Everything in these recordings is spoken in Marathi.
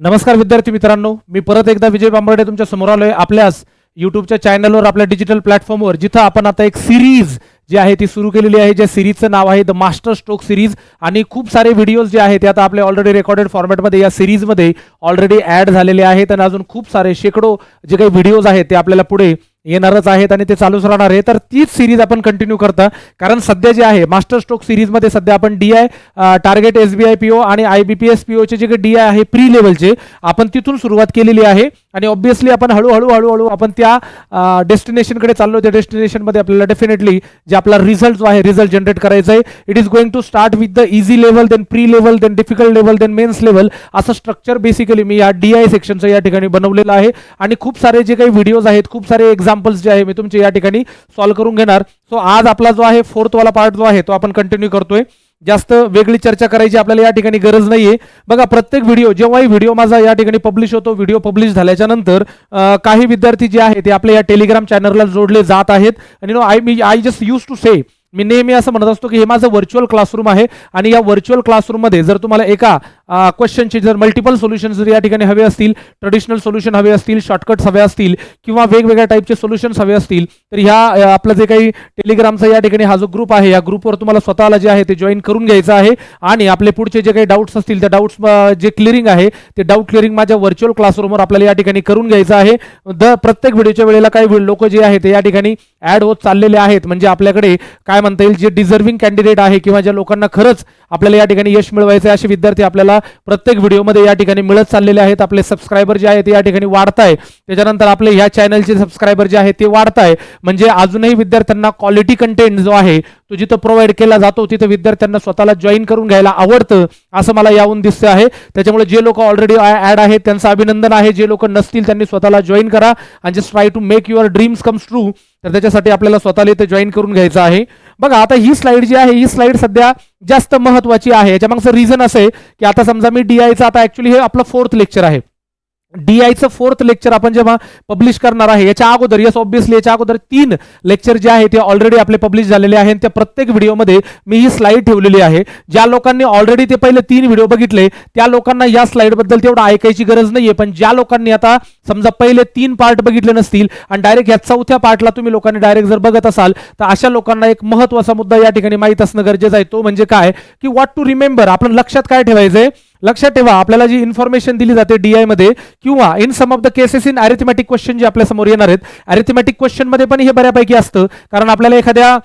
नमस्कार विद्यार्थी मित्रांनो, मी परत एकदा विजय बांबर्डे तुमच्या समोर आलोय आपल्याच यूट्यूबच्या चॅनलवर, आपल्या डिजिटल प्लॅटफॉर्मवर, जिथं आपण आता एक सिरीज जी आहे ती सुरू केलेली आहे. ज्या सिरीजचं नाव आहे द मास्टर स्ट्रोक सिरीज. आणि खूप सारे व्हिडिओज जे आहेत ते आता आपले ऑलरेडी रेकॉर्डेड फॉर्मॅटमध्ये या सिरीजमध्ये ऑलरेडी ॲड झालेले आहेत. आणि अजून खूप सारे शेकडो जे काही व्हिडिओज आहेत ते आपल्याला पुढे येणारच आहेत आणि ते चालूच राहणार आहे. तर तीच सिरीज आपण कंटिन्यू करता, कारण सध्या जे आहे मास्टर स्ट्रोक सिरीजमध्ये सध्या आपण DI टार्गेट SBI PO आणि IBPS PO चे जे काही DI आहे प्री लेवलचे, आपण तिथून सुरुवात केलेली आहे. आणि ऑब्व्हियसली आपण हळूहळू आपण त्या डेस्टिनेशनकडे चाललो. त्या डेस्टिनेशनमध्ये आपल्याला डेफिनेटली जे आपला रिझल्ट जो आहे रिझल्ट जनरेट करायचा आहे. It is going to start with the easy level, then pre level, then difficult level, then mains level. असं स्ट्रक्चर बेसिकली मी या DI सेक्शनचं या ठिकाणी बनवलेलं आहे. आणि खूप सारे जे काही व्हिडिओज आहेत, खूप सारे एक्झाम्पल्स जे आहे मी तुमचे या ठिकाणी सॉल्व्ह करून घेणार. सो आज आपला जो आहे फोर्थ वाला पार्ट जो आहे तो आपण कंटिन्यू करतोय. जास्त वेगळी चर्चा करायची आपल्याला या ठिकाणी गरज नाहीये. बघा, प्रत्येक व्हिडिओ जेव्हाही व्हिडिओ माझा या ठिकाणी पब्लिश होतो, व्हिडिओ पब्लिश झाल्याच्या नंतर काही विद्यार्थी जे आहे ते आपल्या या टेलिग्राम चॅनलला जोडले जात आहेत. आणि आय जस्ट यूज टू से, मी नेहमी असं म्हणत असतो की हे माझं व्हर्च्युअल क्लासरूम आहे. आणि या व्हर्च्युअल क्लासरूममध्ये जर तुम्हाला एका क्वेश्चनचे जर मल्टिपल सोल्युशन्स जर या ठिकाणी हवे असतील, ट्रेडिशनल सोल्युशन हवे असतील, शॉर्टकट्स हवे असतील, किंवा वेगवेगळ्या टाईपचे सोल्युशन्स हवे असतील, तर ह्या आपलं जे काही टेलिग्रामचा या ठिकाणी हा जो ग्रुप आहे, या ग्रुपवर तुम्हाला स्वतःला जे आहे ते जॉईन करून घ्यायचं आहे. आणि आपले पुढचे जे काही डाऊट्स असतील त्या डाऊट्स जे क्लिअरिंग आहे ते डाऊट क्लिअरिंग माझ्या व्हर्च्युअल क्लासरूमवर आपल्याला या ठिकाणी करून घ्यायचं आहे. प्रत्येक व्हिडिओच्या वेळेला काही लोक जे आहे ते या ठिकाणी ऍड होत चाललेले आहेत. म्हणजे आपल्याकडे काय म्हणता येईल, जे डिझर्विंग कॅन्डिडेट आहे किंवा ज्या लोकांना खरंच आपल्याला या ठिकाणी यश मिळवायचं आहे, असे विद्यार्थी आपल्याला प्रत्येक व्हिडिओमध्ये या ठिकाणी मिळत चाललेले आहेत. आपले सबस्क्रायबर जे आहे ते या ठिकाणी वाढत आहे. त्याच्यानंतर आपले ह्या चॅनलचे सबस्क्रायबर जे आहे ते वाढत आहे. म्हणजे अजूनही विद्यार्थ्यांना क्वालिटी कंटेंट जो आहे तो जिथं प्रोव्हाइड केला जातो तिथं विद्यार्थ्यांना स्वतःला जॉईन करून घ्यायला आवडतं असं मला यावून दिसतं आहे. त्याच्यामुळे जे लोक ऑलरेडी ऍड आहेत त्यांचं अभिनंदन आहे. जे लोक नसतील त्यांनी स्वतःला जॉईन करा आणि just try to make your dreams comes true. तर त्याच्यासाठी आपल्याला स्वतःला इथे जॉईन करून घ्यायचं आहे. बघा, आता ही स्लाइड जी आहे ही स्लाइड सध्या जास्त महत्वाची आहे. याच्या मागचं रिझन असं आहे की आता समजा मी DIचं आता ऍक्च्युली हे आपलं 4th लेक्चर आहे. DIचं 4th लेक्चर आपण जेव्हा पब्लिश करणार आहे, याच्या अगोदर ऑब्व्हियसली याच्या अगोदर 3 लेक्चर जे आहे ते ऑलरेडी आपले पब्लिश झालेले आहेत. त्या प्रत्येक व्हिडिओमध्ये मी ही स्लाइड ठेवलेली आहे. ज्या लोकांनी ऑलरेडी ते पहिले 3 व्हिडिओ बघितले त्या लोकांना या स्लाइड बद्दल तेवढं ऐकायची गरज नाहीये. पण ज्या लोकांनी आता समजा पहिले 3 पार्ट बघितले नसतील आणि डायरेक्ट या 4थ्या पार्टला तुम्ही लोकांनी डायरेक्ट जर बघत असाल, तर अशा लोकांना एक महत्त्वाचा मुद्दा या ठिकाणी माहित असणं गरजेचं आहे. तो म्हणजे काय की व्हॉट टू रिमेंबर. आपण लक्षात काय ठेवायचंय, लक्षात ठेवा, आपल्याला जी इन्फॉर्मेशन दिली जाते DI मध्ये किंवा in some of the cases in arithmetic question जे आपल्या समोर येणार आहेत, अरिथमॅटिक क्वेश्चन मध्ये पण हे बऱ्यापैकी असतं. कारण आपल्याला एखाद्या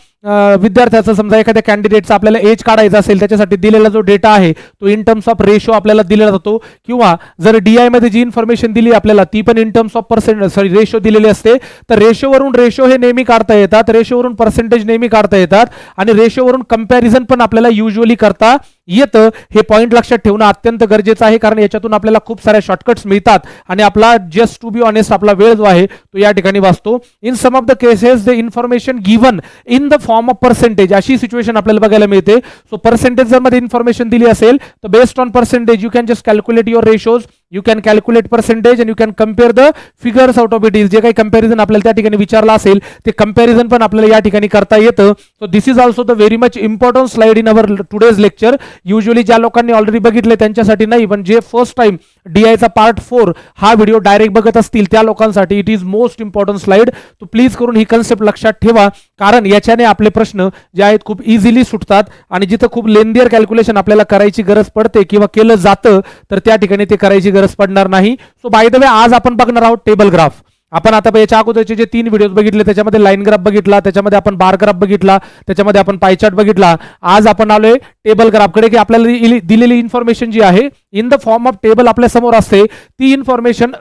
विद्यार्थ्याचं समजा एखाद्या कॅन्डिडेटचा आपल्याला एज काढायचा असेल, त्याच्यासाठी दिलेला जो डेटा आहे तो इन टर्म्स ऑफ रेशो आपल्याला दिला जातो. किंवा जर DI मध्ये जी इन्फॉर्मेशन दिली आपल्याला ती पण इन टर्म्स ऑफ रेशो दिलेली असते. तर रेशोवरून रेशो हे नेहमी काढता येतात, रेशोवरून पर्सेंटेज नेहमी काढता येतात, आणि रेशोवरून कंपॅरिझन पण आपल्याला युजली करता येतं. हे पॉईंट लक्षात ठेवणं अत्यंत गरजेचं आहे, कारण याच्यातून आपल्याला खूप साऱ्या शॉर्टकट्स मिळतात आणि आपला जस्ट टू बी ऑनेस्ट आपला वेळ जो आहे तो या ठिकाणी वाचतो. In some of the cases the information given in the form of percentage, अशी सिच्युएशन आपल्याला बघायला मिळते. सो पर्सेंटेज जर मध्ये इन्फॉर्मेशन दिली असेल तर based on percentage you can just calculate your ratios, you can calculate percentage and you can compare the figures out of it. जे काही कंपॅरिझन आपल्याला त्या ठिकाणी विचारला असेल ते कंपॅरिझन पण आपल्याला या ठिकाणी करता येतं. So this is also the very much important slide in our today's lecture. Usually ज्या लोकांनी ऑलरेडी बघितले त्यांच्यासाठी नाही, पण जे फर्स्ट टाइम DIचा पार्ट 4 हा व्हिडिओ डायरेक्ट बघत असतील त्या लोकांसाठी it is most important slide. तो प्लीज करून ही कन्सेप्ट लक्षात ठेवा, कारण याच्याने आपले प्रश्न जे आहेत खूप इझिली सुटतात. आणि जिथं खूप लेंदियर कॅल्क्युलेशन आपल्याला करायची गरज पडते किंवा केलं जातं तर त्या ठिकाणी ते करायची गरज पडणार नाही. सो बाय द वे आज आपण बघणार आहोत टेबल ग्राफ. आपण आता याच्या अगोदरचे जे 3 व्हिडिओज बघितले त्याच्यामध्ये लाईन ग्राफ बघितला, त्याच्यामध्ये आपण बार ग्राफ बघितला, त्याच्यामध्ये आपण पाय चार्ट बघितला. आज आपण आलोय टेबल ग्राफकडे, की आपल्याला दिलेली इन्फॉर्मेशन जी आहे in the form of table आपल्या समोर असते. ती इन्फॉर्मेशन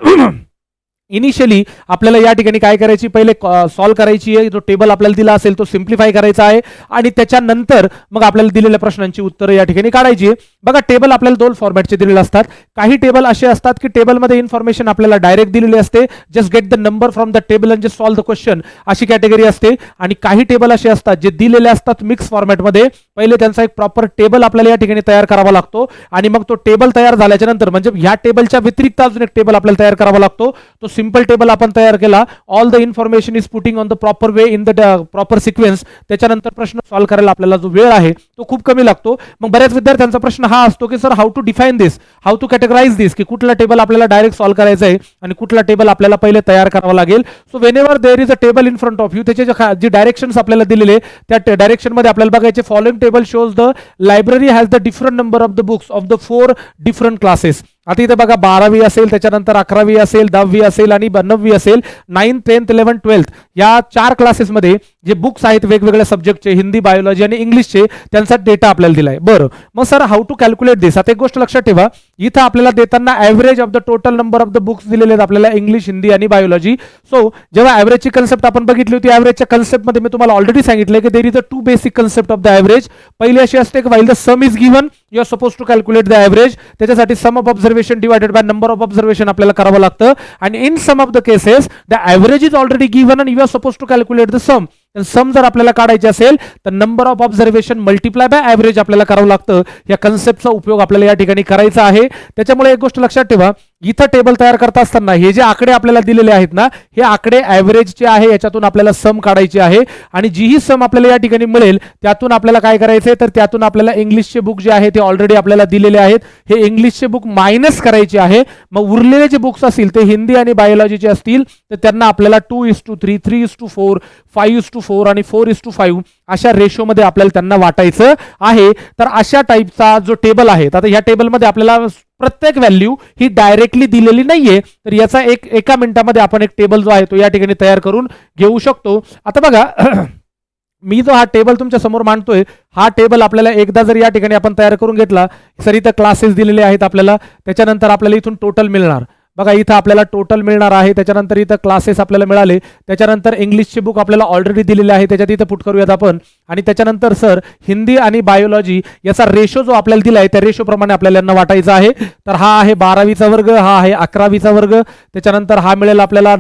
इनिशियली आपल्याला या ठिकाणी काय करायची, पहिले सॉल्व्ह करायची आहे. जो टेबल आपल्याला दिला असेल तो सिम्प्लिफाय करायचा आहे आणि त्याच्यानंतर मग आपल्याला दिलेल्या प्रश्नांची उत्तरं या ठिकाणी काढायची आहे. बघा, टेबल आपल्याला 2 फॉर्मॅटचे दिलेले असतात. काही टेबल असे असतात की टेबलमध्ये इन्फॉर्मेशन आपल्याला डायरेक्ट दिलेली असते, just get the number from the table and just solve the question, अशी कॅटेगरी असते. आणि काही टेबल असे असतात जे दिलेले असतात मिक्स फॉर्मॅटमध्ये. पहिले त्यांचा एक प्रॉपर टेबल आपल्याला या ठिकाणी तयार करावा लागतो आणि मग तो टेबल तयार झाल्याच्या नंतर म्हणजे ह्या टेबलच्या व्यतिरिक्त अजून एक टेबल आपल्याला तयार करावा लागतो. तो सिंपल टेबल आपण तयार केला, all the information is putting on the proper way in the proper sequence, त्याच्यानंतर प्रश्न सॉल्व्ह करायला आपल्याला जो वेळ आहे तो खूप कमी लागतो. मग बऱ्याच विद्यार्थ्यांचा प्रश्न हा असतो की sir how to define this, how to categorize this, की कुठला टेबल आपल्याला डायरेक्ट सॉल्व्ह करायचा आहे आणि कुठला टेबल आपल्याला पहिले तयार करावा लागेल. So whenever there is a table in front of you, त्याचे जे डायरेक्शन्स आपल्याला दिलेले त्या डायरेक्शन मध्ये आपल्याला बघायचे following table shows the library has the different number of the books of the 4 different classes. आता इथे बघा 12वी असेल, त्याच्यानंतर 11वी असेल, 10वी असेल आणि 9वी असेल, 9th 10th 11th 12th या 4 क्लासेसमध्ये जे बुक्स आहेत वेगवेगळ्या सब्जेक्टचे, हिंदी, बायोलॉजी आणि इंग्लिशचे, त्यांचा डेटा आपल्याला दिलाय. बरं, मग सर हाऊ टू कॅल्क्युलेट दिस. आता एक गोष्ट लक्षात ठेवा, इथं आपल्याला देताना average of the total number of the books दिलेले आहेत आपल्याला इंग्लिश, हिंदी आणि बायोलॉजी. सो जेव्हा ॲव्हरेजची कन्सेप्ट आपण बघितली होती, ॲव्हरेजच्या कन्सेप्टमध्ये मी तुम्हाला ऑलरेडी सांगितलं की there is a 2 basic concept of the average. पहिली अशी असते की while the sum is given you are suppose to calculate the average, त्याच्यासाठी sum of observation divided by number of observation आपल्याला करावं लागतं. आणि in some of the cases the average is already given and you are suppose to calculate the sum. Sum जर आपल्याला काढायचे असेल तर number of observation multiply by average आपल्याला करावं लागतं. या कन्सेप्टचा उपयोग आपल्याला या ठिकाणी करायचा आहे. त्याच्यामुळे एक गोष्ट लक्षात ठेवा, इथं टेबल तयार करता असताना हे जे आकडे आपल्याला दिलेले आहेत ना, हे आकडे ॲव्हरेजचे आहे, याच्यातून आपल्याला सम काढायचे आहे. आणि जीही सम आपल्याला या ठिकाणी मिळेल त्यातून आपल्याला काय करायचंय, तर त्यातून आपल्याला इंग्लिशचे बुक जे आहे ते ऑलरेडी आपल्याला दिलेले आहेत, हे इंग्लिशचे बुक मायनस करायचे आहे. मग उरलेले जे बुक्स असतील ते हिंदी आणि बायोलॉजीचे असतील तर त्यांना आपल्याला 2:3, 3:4, 5:4 आणि 4:5 अशा रेशोमध्ये आपल्याला त्यांना वाटायचं आहे. तर अशा टाईपचा जो टेबल आहे, आता ह्या टेबलमध्ये आपल्याला प्रत्येक व्हॅल्यू ही डायरेक्टली दिलेली नाहीये, तर याचा एका मिनिटामध्ये आपण एक टेबल जो आहे तो या ठिकाणी तयार करून घेऊ शकतो. आता बघा मी जो हा टेबल तुमच्या समोर मांडतोय, हा टेबल आपल्याला एकदा जर या ठिकाणी आपण तयार करून घेतला, सर इथं क्लासेस दिलेले आहेत आपल्याला, त्याच्यानंतर आपल्याला इथून टोटल मिळणार. बघा इथं आपल्याला टोटल मिळणार आहे, त्याच्यानंतर इथं क्लासेस आपल्याला मिळाले, त्याच्यानंतर इंग्लिशचे बुक आपल्याला ऑलरेडी दिलेले आहे, त्याच्यात इथं पुट करूयात आपण. आणि त्याच्यानंतर सर हिंदी आणि बायोलॉजी याचा रेशो जो आपल्याला दिला आहे त्या रेशो प्रमाणे आपल्याला यांना वाटायचा आहे. तर हा आहे 12वीचा वर्ग, हा आहे 11वीचा वर्ग, त्याच्यानंतर हा मिळेल आपल्याला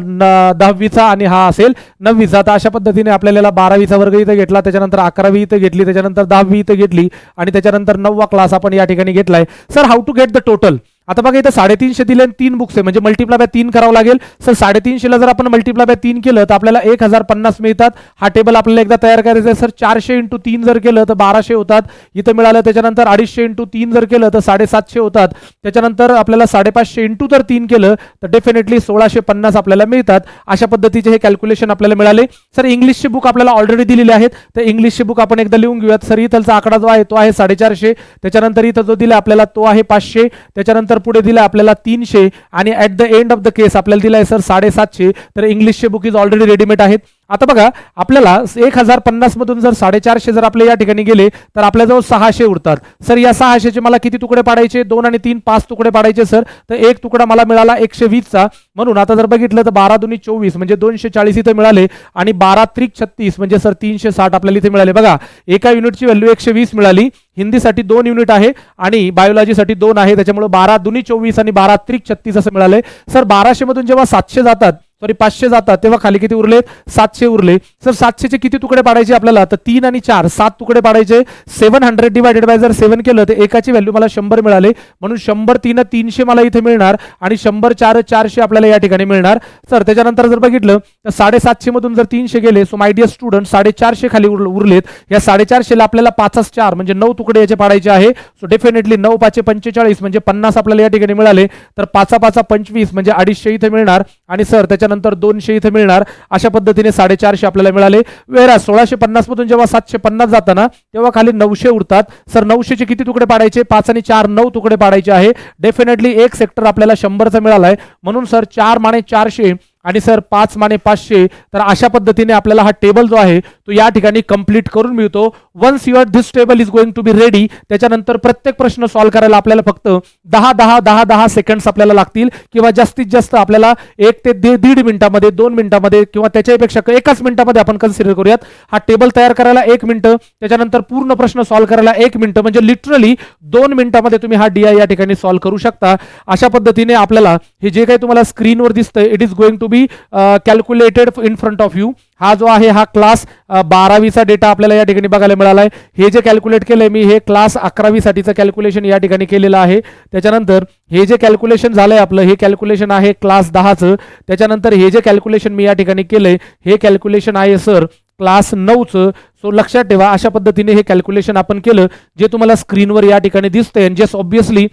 10वीचा आणि हा असेल 9वीचा. तर अशा पद्धतीने आपल्याला 12वीचा वर्ग इथं घेतला, त्याच्यानंतर 11वी इथं घेतली, त्याच्यानंतर 10वी इथं घेतली आणि त्याच्यानंतर 9वा क्लास आपण या ठिकाणी घेतलाय. Sir how to get the total. आता बघा इथं 350 दिले आणि 3 बुक्स आहे, म्हणजे मल्टिप्लाय बाय 3 करावं लागेल. सर 350 जर आपण मल्टिप्लाय बाय 3 केलं तर आपल्याला 1050 मिळतात. हा टेबल आपल्याला एकदा तयार करायचा आहे. सर 400 × 3 जर केलं तर 1200 होतात, इथं मिळालं. त्याच्यानंतर 250 × 3 जर केलं तर 750 होतात. त्याच्यानंतर आपल्याला 550 × जर 3 केलं तर डेफिनेटली 1650 आपल्याला मिळतात. अशा पद्धतीचे हे कॅल्क्युलेशन आपल्याला मिळाले. सर इंग्लिशचे बुक आपल्याला ऑलरेडी दिलेले आहेत, तर इंग्लिशचे बुक आपण एकदा लिहून घेऊयात. सर इथलचा आकडा जो आहे तो आहे 450, त्याच्यानंतर इथं जो दिला आपल्याला तो आहे 500, त्याच्यानंतर पुढे दिला आपल्याला 300 आणि at the end of the case आपल्याला दिलाय सर 750. तर इंग्लिशचे बुक इज ऑलरेडी रेडीमेड आहेत. आता बघा आपल्याला 1050 मधून जर 450 जर आपल्या या ठिकाणी गेले तर आपल्याजवळ 600 उरतात. सर या 600चे मला किती तुकडे पाडायचे, 2 आणि 3 5 तुकडे पाडायचे सर. तर एक तुकडा मला मिळाला 120चा, म्हणून आता जर बघितलं तर 12 दूनी 24 म्हणजे 240 इथे मिळाले आणि 12 त्रिक 36 म्हणजे सर 360 आपल्याला इथे मिळाले. बघा एका युनिटची व्हॅल्यू 120 मिळाली. हिंदीसाठी 2 युनिट आहे आणि बायोलॉजीसाठी 2 आहे, त्याच्यामुळे 12 दूनी 24 आणि 12 त्रिक 36 असं मिळालंय. सर 1200 मधून जेव्हा 700 जातात, सॉरी 500 जातात, तेव्हा खाली किती उरले, 700 उरले. सर 700चे किती तुकडे पाडायचे आपल्याला, तर 3 आणि 4 7 तुकडे पाडायचे. 700 डिवायडेड बाय जर 7 केलं तर एकाची व्हॅल्यू मला 100 मिळाले, म्हणून 100 3 300 मला इथे मिळणार आणि 100 4 400 आपल्याला या ठिकाणी मिळणार. सर त्याच्यानंतर जर बघितलं तर 750 मधून जर 300 गेले, सो माय डिअर स्टुडंट 450 खाली उरलेत. या 450 ला आपल्याला 5 4 म्हणजे 9 तुकडे याचे पाडायचे आहे. सो डेफिनेटली 9 5 45 म्हणजे 50 आपल्याला या ठिकाणी मिळाले. तर 5 5 25 म्हणजे 250 इथे मिळणार आणि सर त्याच्यानंतर 200 इथे मिळणार. अशा पद्धतीने 450 आपल्याला मिळाले. वेळा 1650 मधून जेव्हा 750 जाताना तेव्हा खाली 900 उरतात. सर 900चे किती तुकडे पाडायचे, 5 आणि 4 9 तुकडे पाडायचे आहे. डेफिनेटली एक सेक्टर आपल्याला 100चा मिळालाय, म्हणून सर 4 माने 400 आणि सर 5 माने 500. तर अशा पद्धतीने आपल्याला हा टेबल जो आहे तो या ठिकाणी कंप्लीट करून मिळतो. Once your this table is going to be ready, त्याच्यानंतर प्रत्येक प्रश्न सॉल्व्ह करायला आपल्याला फक्त 10 सेकंड्स आपल्याला लागतील, किंवा जास्तीत जास्त आपल्याला 1 ते 1.5 मिनिटामध्ये, 2 मिनिटामध्ये किंवा त्याच्यापेक्षा एकाच मिनिटामध्ये आपण कन्सिडर करूयात. हा टेबल तयार करायला 1 मिनिट, त्याच्यानंतर पूर्ण प्रश्न सॉल्व्ह करायला 1 मिनिट, म्हणजे लिटरली 2 मिनिटामध्ये तुम्ही हा DI या ठिकाणी सॉल्व्ह करू शकता. अशा पद्धतीने आपल्याला हे जे काही तुम्हाला स्क्रीनवर दिसतंय it is going to be calculated in front of you. हा जो आहे हा क्लास 12वीचा डेटा आपल्याला या ठिकाणी बघायला मिळाला आहे. हे जे कॅल्क्युलेट केलंय मी हे क्लास 11वीसाठीचं कॅल्क्युलेशन या ठिकाणी केलेलं आहे. त्याच्यानंतर हे जे कॅल्क्युलेशन झालंय आपलं हे कॅल्क्युलेशन आहे क्लास 10चं. त्याच्यानंतर हे जे कॅल्क्युलेशन मी या ठिकाणी केलंय हे कॅल्क्युलेशन आहे सर क्लास 9चं. सो लक्षात ठेवा अशा पद्धतीने हे कॅल्क्युलेशन आपण केलं जे तुम्हाला स्क्रीनवर या ठिकाणी दिसतंय. आणि जस्ट ऑब्विसली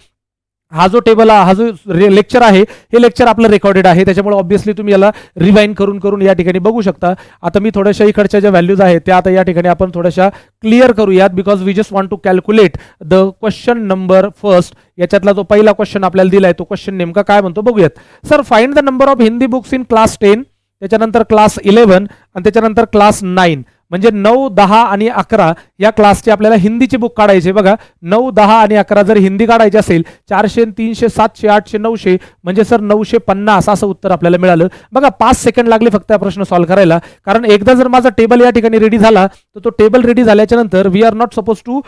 हा जो टेबल हा जो लेक्चर आहे हे लेक्चर आपलं रेकॉर्डेड आहे, त्याच्यामुळे ऑब्विसली तुम्ही याला रिवाइंड करून करून या ठिकाणी बघू शकता. आता मी थोड्याशा इकडच्या ज्या व्हॅल्यूज आहेत त्या आता या ठिकाणी आपण थोड्याशा क्लिअर करूयात because we just want to calculate the question number first. याच्यातला जो पहिला क्वेश्चन आपल्याला दिलाय तो क्वेश्चन नेमका काय म्हणतो बघूयात. Sir find the number of Hindi books in class 10, त्याच्यानंतर क्लास 11 आणि त्याच्यानंतर क्लास 9. म्हणजे 9, 10 आणि 11 या क्लासचे आपल्याला हिंदीचे बुक काढायचे. बघा 9, 10 आणि 11 जर हिंदी काढायचे असेल 400, 300, 700, 800, 900 म्हणजे सर 950 असं उत्तर आपल्याला मिळालं. बघा 5 सेकंड लागले फक्त हा प्रश्न सॉल्व्ह करायला, कारण एकदा जर माझा टेबल या ठिकाणी रेडी झाला तर तो टेबल रेडी झाल्याच्या नंतर we are not suppose to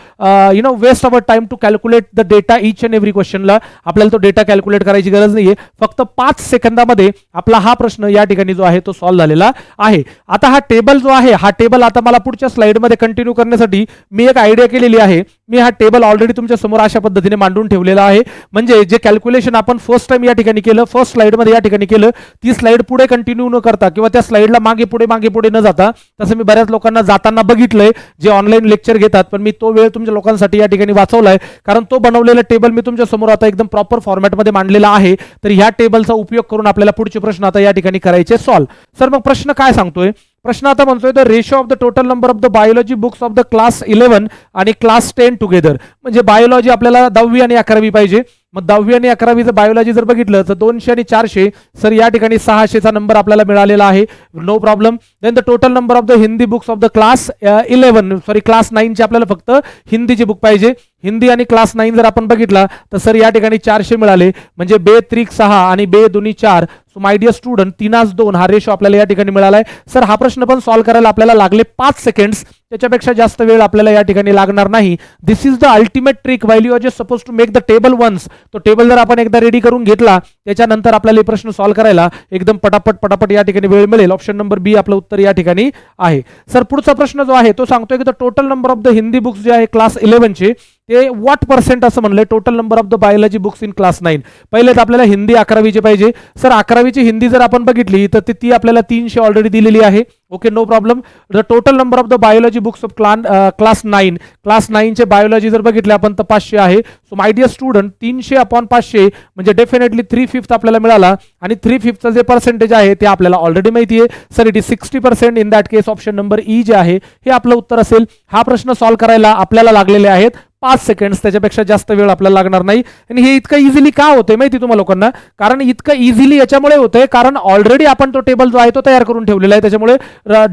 waste our time to calculate the data each and every क्वेश्चनला. आपल्याला तो डेटा कॅल्क्युलेट करायची गरज नाहीये. फक्त 5 सेकंदामध्ये आपला हा प्रश्न या ठिकाणी जो आहे तो सॉल्व्ह झालेला आहे. आता हा टेबल जो आहे हा टेबल आता मला पुढच्या स्लाइडमध्ये कंटिन्यू करण्यासाठी मी एक आयडिया केलेली आहे. मी हा टेबल ऑलरेडी तुमच्या समोर अशा पद्धतीने मांडून ठेवलेला आहे. म्हणजे जे कॅल्क्युलेशन आपण फर्स्ट टाइम या ठिकाणी केलं फर्स्ट स्लाइडमध्ये या ठिकाणी केलं ती स्लाइड पुढे कंटिन्यू न करता किंवा त्या स्लाइडला मागे पुढे न जाता, तसं मी बऱ्याच लोकांना जाताना बघितलंय जे ऑनलाईन लेक्चर घेतात, पण मी तो वेळ तुमच्या लोकांसाठी या ठिकाणी वाचवलाय कारण तो बनवलेला टेबल मी तुमच्या समोर आता एकदम प्रॉपर फॉर्मॅटमध्ये मांडलेला आहे. तर ह्या टेबलचा उपयोग करून आपल्याला पुढचे प्रश्न आता या ठिकाणी करायचे सॉल्व्ह. सर मग प्रश्न काय सांगतोय? प्रश्न आता म्हणतोय the ratio of the total number of the biology books of the class 11 आणि क्लास 10 टुगेदर. म्हणजे बायोलॉजी आपल्याला 10वी आणि 11वी पाहिजे. मग 10वी आणि 11वीचं बायोलॉजी जर बघितलं तर 200 आणि 400 सर या ठिकाणी 600चा नंबर आपल्याला मिळालेला आहे. No problem. Then the total number of the Hindi books of the class 11 class 9चे आपल्याला फक्त हिंदीचे बुक पाहिजे. हिंदी आणि क्लास 9 जर आपण बघितला तर सर या ठिकाणी 400 मिळाले. म्हणजे 2 त्रिक 6 आणि 2 दुनी 4. सो माय डिअर स्टुडंट 3:2 हा रेशो आपल्याला या ठिकाणी मिळालाय. सर हा प्रश्न पण सॉल्व्ह करायला आपल्याला लागले 5 सेकंड्स. त्याच्यापेक्षा जास्त वेळ आपल्याला या ठिकाणी लागणार नाही. This is the ultimate trick while you are just suppose to make the table once. तो टेबल जर आपण एकदा रेडी करून घेतला त्याच्यानंतर आपल्याला हे प्रश्न सॉल्व्ह करायला एकदम पटापट या ठिकाणी वेळ मिळेल. ऑप्शन नंबर बी आपलं उत्तर या ठिकाणी आहे. सर पुढचा प्रश्न जो आहे तो सांगतोय की the total number of the Hindi books जे आहे क्लास 11चे ते व्हॉट पर्सेंट असं म्हणलंय total number of the biology books in class 9. पहिले तर आपल्याला हिंदी 11वीचे पाहिजे. सर 11वीची हिंदी जर आपण बघितली तर ती आपल्याला 300 ऑलरेडी दिलेली आहे. Okay no problem. The total number of the biology books of class 9 class 9चे बायोलॉजी जर बघितले आपण तर 500 आहे. सो माय डिअर स्टुडंट 300/500 म्हणजे डेफिनेटली 3/5 आपल्याला मिळाला. आणि 3/5चं जे पर्सेंटेज आहे ते आपल्याला ऑलरेडी माहिती आहे. Sir it is 60%. In that case option number E जे आहे हे आपलं उत्तर असेल. हा प्रश्न सॉल्व्ह करायला आपल्याला लागलेले आहेत 5 सेकंड्स. त्याच्यापेक्षा जास्त वेळ आपल्याला लागणार नाही. आणि हे इतकं इझिली का होतंय माहिती तुम्हाला लोकांना? कारण इतकं इझिली याच्यामुळे होतंय कारण ऑलरेडी आपण तो टेबल जो आहे तो तयार करून ठेवलेला आहे. त्याच्यामुळे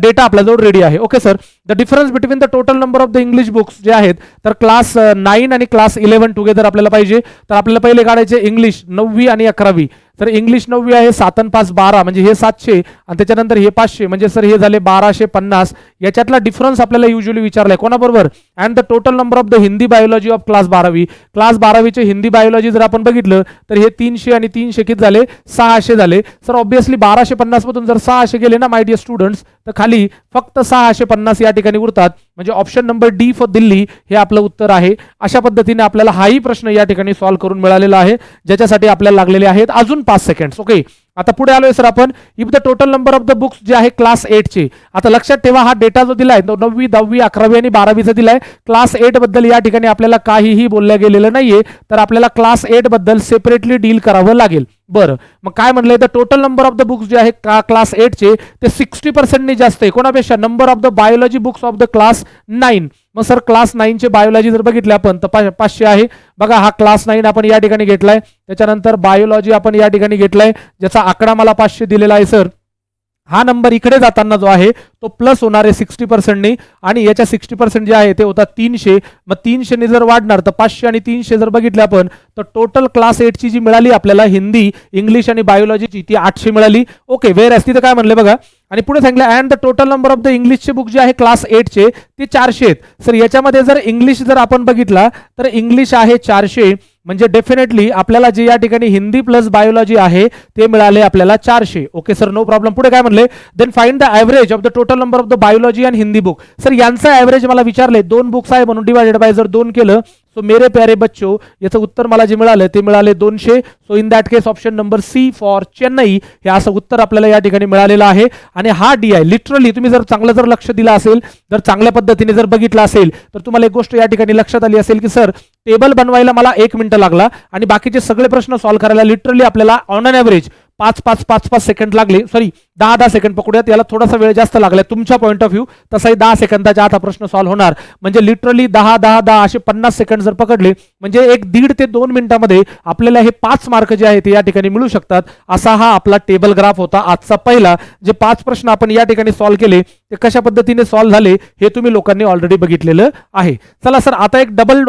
डेटा आपल्याजवळ रेडी आहे. Okay sir. The difference between the total number of the English books जे आहेत तर क्लास 9 आणि क्लास 11 टुगेदर आपल्याला पाहिजे. तर आपल्याला पहिले काढायचे इंग्लिश 9वी आणि 11वी. तर इंग्लिश 9वी आहे 7 आणि 5 12 म्हणजे हे 700 आणि त्याच्यानंतर हे 500 म्हणजे सर हे झाले 1250. याच्यातला डिफरन्स आपल्याला युजली विचारलाय कोणाबरोबर? And the total number of the Hindi biology of class 12वी. क्लास 12वीचे हिंदी बायोलॉजी जर आपण बघितलं तर हे 300 आणि 300 किती झाले? 600 झाले. सर ऑब्विसली 1250 मधून जर 600 गेले ना माय डिअर स्टुडंट्स तर खाली फक्त 650 या ठिकाणी उरतात. म्हणजे option number D for Delhi हे आपलं उत्तर आहे. अशा पद्धतीने आपल्याला हाही प्रश्न या ठिकाणी सॉल्व्ह करून मिळालेला आहे ज्याच्यासाठी आपल्याला लागलेले आहेत अजून 5 सेकंड्स. ओके आता पुढे आलोय सर आपण. If the total number of the books जे आहे क्लास 8चे. आता लक्षात ठेवा हा डेटा जो दिलाय 9वी 10वी 11वी आणि 12वीचा दिलाय. क्लास 8 बद्दल या ठिकाणी आपल्याला काहीही बोलल्या गेलेलं नाहीये. तर आपल्याला क्लास 8 बद्दल सेपरेटली डील करावं लागेल. बरं मग काय म्हणलंय? The total number of the books जे आहे क्लास 8चे ते 60% जास्त आहे. कोणापेक्षा? Number of the biology books of the class 9. मग सर क्लास 9चे बायोलॉजी जर बघितले आपण तर 500 आहे. बघा हा क्लास 9 आपण या ठिकाणी घेतलाय. त्याच्यानंतर बायोलॉजी आपण या ठिकाणी घेतलाय ज्याचा आकडा मला 500 दिलेला आहे. सर हा नंबर इकडे जाताना जो आहे तो प्लस होणार आहे 60%नी आणि याच्या 60% जे आहे ते होता 300. मग 300 ने जर वाढणार तर 500 आणि 300 जर बघितले आपण तर टोटल क्लास 8 ची जी मिळाली आपल्याला हिंदी इंग्लिश आणि बायोलॉजीची ती 800 मिळाली. ओके वेर तिथे काय म्हणले बघा आणि पुढे सांगितलं and the total number of the इंग्लिशचे बुक जे आहे क्लास 8चे ते 400 आहेत. सर याच्यामध्ये जर इंग्लिश जर आपण बघितला तर इंग्लिश आहे 400, म्हणजे डेफिनेटली आपल्याला जे या ठिकाणी हिंदी प्लस बायोलॉजी आहे ते मिळाले आपल्याला 400. Okay sir, no problem. पुढे काय म्हणले, then find the average of the total number of the biology and Hindi book. Sir यांचा ॲव्हरेज मला विचारले, 2 बुक्स आहे म्हणून डिवायडेड बाय जर 2 केलं, सो मेरे प्यारे बच्चो याचं उत्तर मला जे मिळालं ते मिळाले 200. So in that case option number C for Chennai हे असं उत्तर आपल्याला या ठिकाणी मिळालेलं आहे. आणि हा डी आहे लिटरली तुम्ही जर चांगलं जर लक्ष दिलं असेल, जर चांगल्या पद्धतीने जर बघितलं असेल तर तुम्हाला एक गोष्ट या ठिकाणी लक्षात आली असेल की सर टेबल बनवायला मला 1 मिनिट लागला आणि बाकीचे सगळे प्रश्न सॉल्व्ह करायला लिटरली आपल्याला ऑन अन ॲव्हरेज 5 सेकंड लागले. सॉरी 10 सेकंड पकडूयात, याला थोडासा वेळ जास्त लागला तुमच्या पॉईंट ऑफ व्ह्यू, तसाही 10 सेकंदाच्या आत हा प्रश्न सॉल्व्ह होणार. म्हणजे लिटरली 10 असे 50 सेकंड जर पकडले म्हणजे 1.5 ते 2 मिनिटांमध्ये आपल्याला हे 5 मार्क जे आहेत ते या ठिकाणी मिळू शकतात. असा हा आपला टेबल ग्राफ होता आजचा पहिला. जे 5 प्रश्न आपण या ठिकाणी सॉल्व्ह केले ते कशा पद्धतीने सॉल्व्ह झाले हे तुम्ही लोकांनी ऑलरेडी बघितलेलं आहे. चला सर, आता एक डबल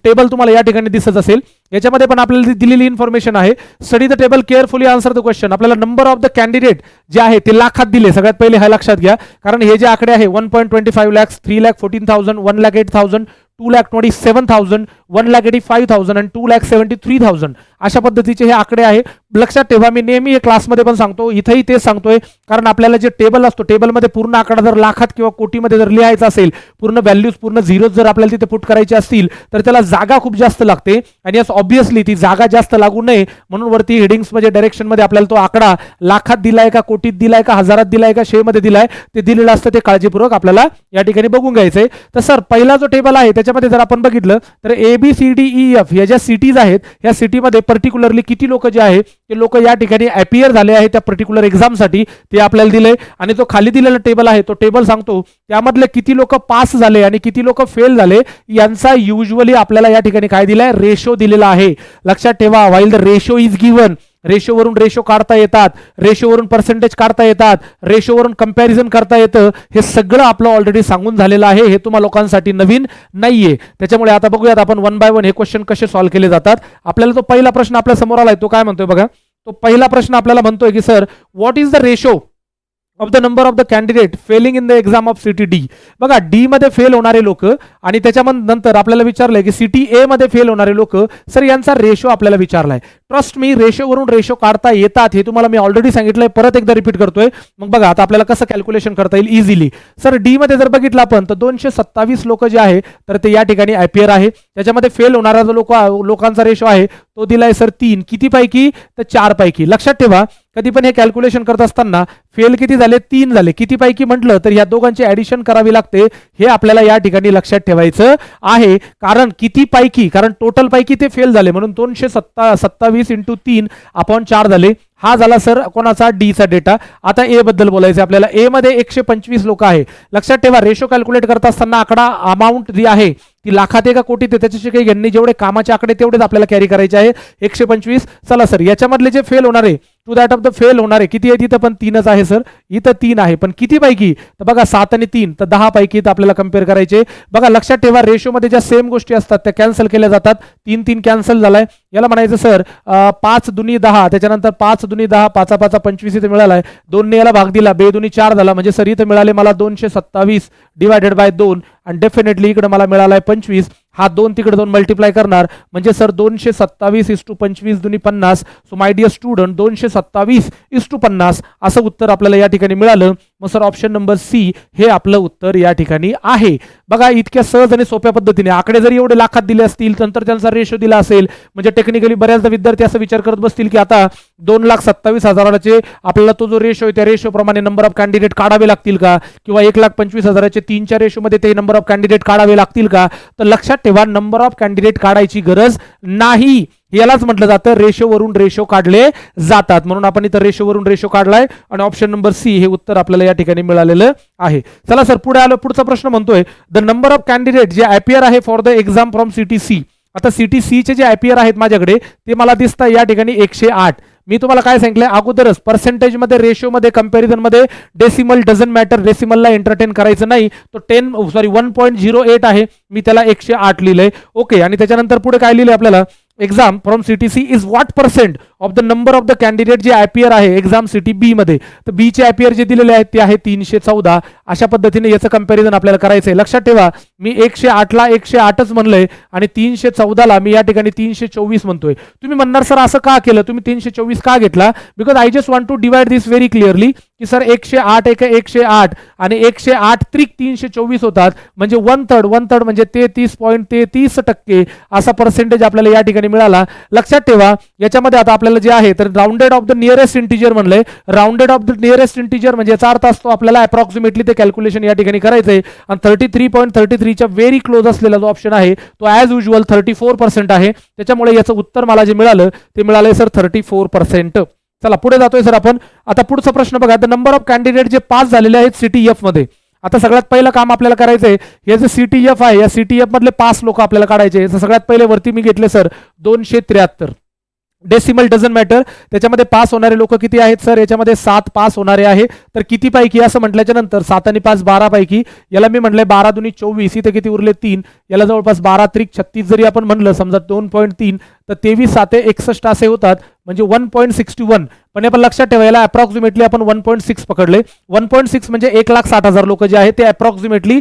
टेबल तुम्हाला या ठिकाणी दिसत असेल, याच्यामध्ये पण आपल्याला दिलेली इन्फॉर्मेशन आहे. Study the table carefully, answer the question. आपल्याला नंबर ऑफ द कॅन्डिडेट जे आहे ते लाखात दिले. सगळ्यात पहिले हे लक्षात घ्या, कारण हे जे आकडे आहे 1.25 लाख, 3,14,000, 1,08,000, 2,27,000, 1,85,000 आणि 2,73,000 अशा पद्धतीचे हे आकडे आहे. लक्षात ठेवा, मी नेहमी हे क्लासमध्ये पण सांगतो, इथेही तेच सांगतोय, कारण आपल्याला जे टेबल असतो टेबलमध्ये पूर्ण आकडा जर लाखात किंवा कोटीमध्ये जर लिहायचा असेल, पूर्ण व्हॅल्यूज पूर्ण झिरोज जर आपल्याला तिथे पुट करायचे असतील तर त्याला जागा खूप जास्त लागते. आणि यस ऑब्विसली ती जागा जास्त लागू नये म्हणून वरती हेडिंग्स मध्ये डायरेक्शन मध्ये आपल्याला तो आकडा लाखात दिलाय का, कोटीत दिलाय का, हजारात दिलाय का, शे मध्ये दिलाय ते दिलेलं असतं. ते काळजीपूर्वक आपल्याला या ठिकाणी बघून घ्यायचंय. तर सर पहिला जो टेबल आहे त्याच्यामध्ये जर आपण बघितलं तर ABCDEF या ज्या सिटीज आहेत या सिटीमध्ये पर्टिक्युलरली किती लोक जे आहे ते लोक या ठिकाणी अपीयर झाले आहेत त्या पर्टिक्युलर एक्झामसाठी ते आपल्याला दिले. आणि जो खाली दिलेला टेबल आहे तो टेबल सांगतो त्यामधले किती लोक पास झाले आणि किती लोक फेल झाले यांचा युजुअली आपल्याला या ठिकाणी काय दिलाय, रेशो दिलेला आहे. लक्षात ठेवा, while the ratio is given, रेशोवरून रेशो काढता येतात, रेशोवरून पर्सेंटेज काढता येतात, रेशोवरून कंपॅरिझन करता येतं. हे सगळं आपलं ऑलरेडी सांगून झालेलं आहे, हे तुम्हा लोकांसाठी नवीन नाहीये. त्याच्यामुळे आता बघूयात आपण 1 बाय 1 हे क्वेश्चन कसे सॉल्व्ह केले जातात. आपल्याला तो पहिला प्रश्न आपल्या समोर आलाय, तो काय म्हणतोय बघा. तो पहिला प्रश्न आपल्याला म्हणतोय की sir what is the ratio of the number of the candidate Fehling in the exam of city D. बघा डी मध्ये फेल होणारे लोक आणि त्याच्यानंतर आपल्याला विचारलंय की सिटी ए मध्ये फेल होणारे लोक, सर यांचा रेशो आपल्याला विचारलाय. ट्रस्ट मी, रेशोवरून रेशो काढता येतात हे तुम्हाला मी ऑलरेडी सांगितलंय, परत एकदा रिपीट करतोय. मग बघा आता आपल्याला कसं कॅल्क्युलेशन करता येईल इझिली. सर डी मध्ये जर बघितलं आपण तर 227 लोक जे आहे तर ते या ठिकाणी अपीयर आहे. त्याच्यामध्ये फेल होणारा जो लोकांचा रेशो आहे तो दिलाय सर 3. किती पैकी, तर 4 पैकी. लक्षात ठेवा, कधी पण हे कॅल्क्युलेशन करत असताना फेल किती झाले, 3 झाले. किती पैकी म्हटलं तर या दोघांची ऍडिशन करावी लागते, हे आपल्याला या ठिकाणी लक्षात ठेवायचं आहे. कारण किती पैकी, कारण टोटल पैकी ते फेल झाले म्हणून 227 × 3 अपॉन 4 झाले. हा झाला सर कोणाचा, डी चा डेटा. आता ए बद्दल बोलायचं आपल्याला. ए मध्ये 125 लोक आहे. लक्षात ठेवा, रेशो कॅल्क्युलेट करत असताना आकडा अमाऊंट जी आहे ती लाखात आहे का कोटीत आहे त्याच्याशी काही यांनी जेवढे कामाचे आकडे तेवढेच आपल्याला कॅरी करायचे आहे. 125. चला सर, याच्यामधले जे फेल होणारे, to that of the fail होणारे किती आहे, तिथं पण 3च आहे सर, इथं 3 आहे. पण किती पैकी, तर बघा 7 आणि 3 तर 10 पैकी आपल्याला कम्पेअर करायचे. बघा लक्षात ठेवा, रेशो मध्ये ज्या सेम गोष्टी असतात त्या कॅन्सल केल्या जातात. 3 कॅन्सल झालाय. याला म्हणायचं सर 5 दुनी 10, त्याच्यानंतर 5 दुनी 10, 5 5 25 इथे मिळालाय. 2 ने याला भाग दिला, 2 दुनी 4 झाला. म्हणजे सर इथे मिळाले मला 227 डिवायडेड बाय 2 आणि डेफिनेटली इकडे मला मिळालाय 25. हा 2 तिकडे 2 मल्टिप्लाय करणार म्हणजे सर 227 × 25 दुनी 50. सो माय डिअर स्टुडंट 227 × 50 असं उत्तर आपल्याला या ठिकाणी मिळालं. मग सर ऑप्शन नंबर सी हे आपलं उत्तर या ठिकाणी आहे. बघा इतक्या सहज आणि सोप्या पद्धतीने आकडे जरी एवढे लाखात दिले असतील नंतर त्यांचा रेशो दिला असेल म्हणजे टेक्निकली बऱ्याचदा विद्यार्थी असं विचार करत बसतील की आता 2,27,000चे आपल्याला तो जो रेशो आहे त्या रेशो प्रमाणे नंबर ऑफ कॅन्डिडेट काढावे लागतील का, किंवा 1,25,000चे 3च्या रेशोमध्ये ते नंबर ऑफ कॅन्डिडेट काढावे लागतील का. तर लक्षात ठेवा, नंबर ऑफ कॅन्डिडेट काढायची गरज नाही. यालाच म्हटलं जातं रेशोवरून रेशो काढले जातात. म्हणून आपण इथं रेशोवरून रेशो काढलाय आणि ऑप्शन नंबर सी हे उत्तर आपल्याला या ठिकाणी मिळालेलं आहे. चला सर पुढे आलो. पुढचा प्रश्न म्हणतोय द नंबर ऑफ कॅन्डिडेट जे अपीयर आहे for the exam from city C. आता सिटी सी चे जे अपीयर आहेत माझ्याकडे ते मला दिसतात या ठिकाणी 108. मी तुम्हाला काय सांगितलंय अगोदरच, पर्सेंटेज मध्ये, रेशो मध्ये, कंपॅरिझन मध्ये डेसिमल डझंट मॅटर, डेसिमलला एंटरटेन करायचं नाही. तो 1.08 आहे, मी त्याला 108 लिहिलंय. ओके. आणि त्याच्यानंतर पुढे काय लिहिलंय आपल्याला, exam from city C is what percent of the number of the candidate जे अपियर आहे एक्झाम सिटी बी मध्ये, तर बी चे अपियर जे दिलेले आहेत ते आहे 314. अशा पद्धतीने याचं कंपॅरिझन आपल्याला करायचं आहे. लक्षात ठेवा, मी 108ला 108च म्हणलंय आणि 314ला मी या ठिकाणी 324 म्हणतोय. तुम्ही म्हणणार सर असं का केलं, तुम्ही 324 का घेतला? Because I just want to divide this very clearly की सर 108 108 आणि 108 त्रिक 324 होतात, म्हणजे वन थर्ड म्हणजे 33.33% असा पर्सेंटेज आपल्याला या ठिकाणी मिळाला. लक्षात ठेवा, याच्यामध्ये आता आपल्याला जे आहे तर rounded off the nearest integer म्हणलंय. Rounded off the nearest integer म्हणजे याचा अर्थ असतो आपल्याला अप्रॉक्सिमेटली ते कॅल्क्युलेशन या ठिकाणी करायचंय आणि 33.33च्या व्हेरी क्लोज असलेला जो ऑप्शन आहे तो ॲज युजल 34% आहे. त्याच्यामुळे याचं उत्तर मला जे मिळालं ते मिळालंय सर 34%. चला पुढे जातोय सर आपण. आता पुढचा प्रश्न बघा, द नंबर ऑफ कॅन्डिडेट जे पास झालेले आहेत सिटी एफ मध्ये. आता सगळ्यात पहिलं काम आपल्याला करायचंय, हे जे सिटी एफ आहे या सिटी एफ मधले 5 लोक आपल्याला काढायचे. सगळ्यात पहिले वरती मी घेतले सर 273. Decimal doesn't matter. त्याच्यामध्ये पास होणारे लोक किती आहेत सर? याच्यामध्ये 7 पास होणारे आहे. तर किती पैकी असं म्हटल्याच्या नंतर 7 आणि 5 12 पैकी, याला मी म्हटलंय 12 दुनी 24, इथे किती उरले 3, याला जवळपास 12 त्रिक 36 जरी आपण म्हणलं समजा 2.3 तर 23 7 61 असे होतात, म्हणजे 1.61. पण आपण लक्षात ठेवा याला अप्रॉक्सिमेटली आपण 1.6 पकडले. 1.6 म्हणजे 1,60,000 लोक जे आहे ते अप्रॉक्सिमेटली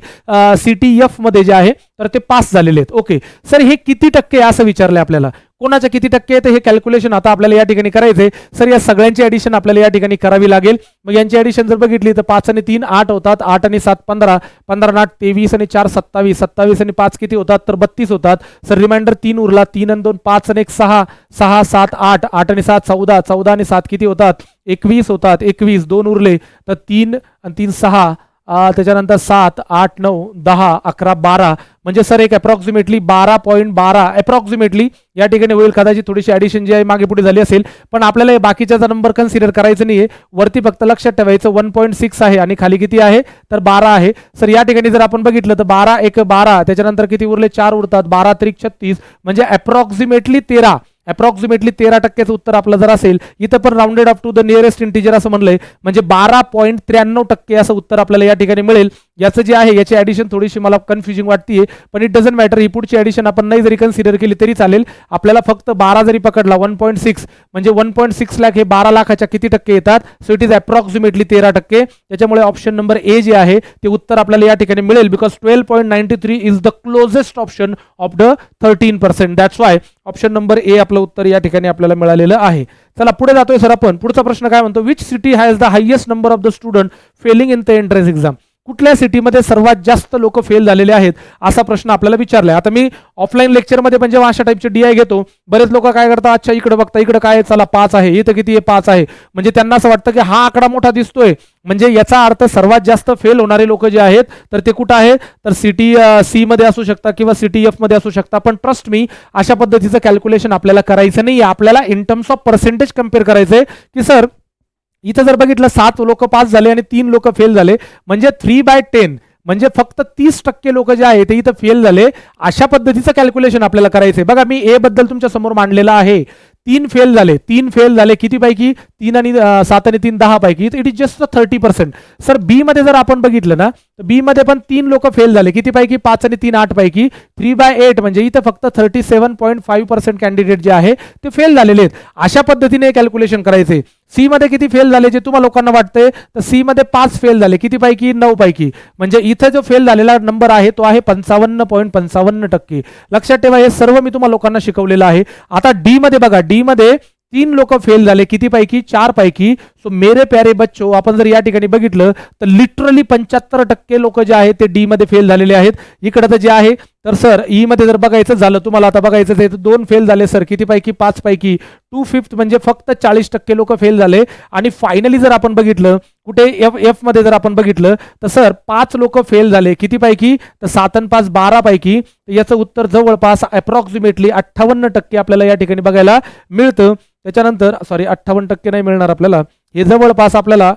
सिटी एफ मध्ये जे आहे तर ते पास झालेले आहेत. ओके सर, हे किती टक्के असं विचारलंय आपल्याला, कोणाच्या किती टक्के आहे हे कॅल्क्युलेशन आता आपल्याला या ठिकाणी करायचंय. सर या सगळ्यांची ऍडिशन आपल्याला या ठिकाणी करावी लागेल. मग यांची ऍडिशन जर बघितली तर 5 आणि 3 8 होतात, 8 आणि 7 15, 15 आणि 8 23 आणि 4 27, 27 आणि 5 किती होतात तर 32 होतात. सर रिमाइंडर 3 उरला, 3 आणि 2 5 आणि 1 6, 6 7 8, 8 आणि 7 14, 14 आणि 7 किती होतात 21 होतात, 21 2 उरले तर 3 आणि 3 6, त्याच्यानंतर 7 8 9 10 11 12, म्हणजे सर एक अप्रॉक्सिमेटली 12.12 अप्रॉक्सिमेटली या ठिकाणी होईल. कदाचित थोडीशी ऍडिशन जी आहे मागे पुढे झाली असेल, पण आपल्याला बाकीच्याचा नंबर कन्सिडर करायचं नाहीये. वरती फक्त लक्षात ठेवायचं 1.6 आहे आणि खाली किती आहे तर 12 आहे. सर या ठिकाणी जर आपण बघितलं तर 12 1 12, त्याच्यानंतर किती उरले 4 उरतात, 12 त्रिक 36, म्हणजे अप्रॉक्सिमेटली 13. अप्रॉक्सिमेटली 13% उत्तर आपलं जर असेल, इथं पण rounded up to the nearest integer असं म्हणलंय, म्हणजे 12.93% असं उत्तर आपल्याला या ठिकाणी मिळेल. याचं जे आहे याची ऍडिशन थोडीशी मला कन्फ्युजिंग वाटतीये, पण इट डझंट मॅटर. ही पुढची ऍडिशन आपण नाही जरी कन्सिडर केली तरी चालेल. आपल्याला फक्त 12 जरी पकडला 1.6 म्हणजे 1.6 लाख हे 12 लाखाच्या किती टक्के येतात, सो इट इज अप्रॉक्सिमेटली 13%. त्याच्यामुळे ऑप्शन नंबर ए जे आहे ते उत्तर आपल्याला या ठिकाणी मिळेल, because 12.93 is the closest option of the 13%. That's why option number A आपलं उत्तर या ठिकाणी आपल्याला मिळालेलं आहे. चला पुढे जातोय सर आपण. पुढचा प्रश्न काय म्हणतो, which city has the highest number of the student Fehling in the entrance exam. कुठल्या सिटीमध्ये सर्वात जास्त लोक फेल झालेले आहेत असा प्रश्न आपल्याला विचारलाय. आता मी ऑफलाईन लेक्चरमध्ये पण जेव्हा अशा टाईपचे DI घेतो, बरेच लोक काय करतात, अच्छा इकडे बघता, इकडे काय चला 5 आहे, इथं किती आहे 5 आहे, म्हणजे त्यांना असं वाटतं की हा आकडा मोठा दिसतोय, म्हणजे याचा अर्थ सर्वात जास्त फेल होणारे लोक जे आहेत तर ते कुठं आहे तर सिटी सी मध्ये असू शकतात किंवा सिटी एफ मध्ये असू शकतात. पण ट्रस्ट मी अशा पद्धतीचं कॅल्क्युलेशन आपल्याला करायचं नाही, आपल्याला in terms of percentage compare करायचंय की सर इथं जर बघितलं 7 लोक पास झाले आणि 3 लोक फेल झाले, म्हणजे 3/10 म्हणजे फक्त 30% लोक जे आहे ते इथं फेल झाले. अशा पद्धतीचं कॅल्क्युलेशन आपल्याला करायचंय. बघा मी ए बद्दल तुमच्या समोर मांडलेलं आहे. 3 फेल झाले किती पैकी 3 आणि 7 आणि 3 10 पैकी, इट इज जस्ट 30%. सर बी मध्ये जर आपण बघितलं ना तर बी मध्ये पण 3 लोक फेल झाले किती पैकी 5 आणि 3 8 पैकी, 3/8 म्हणजे इथं फक्त 37.5% कॅन्डिडेट जे आहे ते फेल झालेले आहेत. अशा पद्धतीने कॅल्क्युलेशन करायचे. सी मध्ये किती फेल झाले जे तुम्हाला लोकांना वाटतंय, तर सी मध्ये 5 फेल झाले किती पैकी 9 पैकी, म्हणजे इथं जो फेल झालेला नंबर आहे तो आहे 55.55%. लक्षात ठेवा हे सर्व मी तुम्हाला लोकांना शिकवलेलं आहे. आता डी मध्ये बघा, डी मध्ये 3 लोक फेल झाले किती पैकी 4 पैकी. सो मेरे प्यारे बच्चो, आपण जर या ठिकाणी बघितलं तर लिटरली 75% लोक जे आहेत ते डी मध्ये फेल झालेले आहेत. इकडे तर जे आहे तर सर ई मध्ये जर बघायचं झालं तुम्हाला, आता बघायचं आहे तर 2 फेल झाले सर किती पैकी 5 पैकी, 2/5 म्हणजे फक्त 40% लोक फेल झाले. आणि फायनली जर आपण बघितलं कुठे एफ मध्ये जर आपण बघितलं तर सर 5 लोक फेल झाले किती पैकी तर 7 आणि 5 12 पैकी. याचं उत्तर जवळपास अप्रॉक्सिमेटली 58% आपल्याला या ठिकाणी बघायला मिळतं. त्याच्यानंतर सॉरी 58% नाही मिळणार आपल्याला, हे जवळपास आपल्याला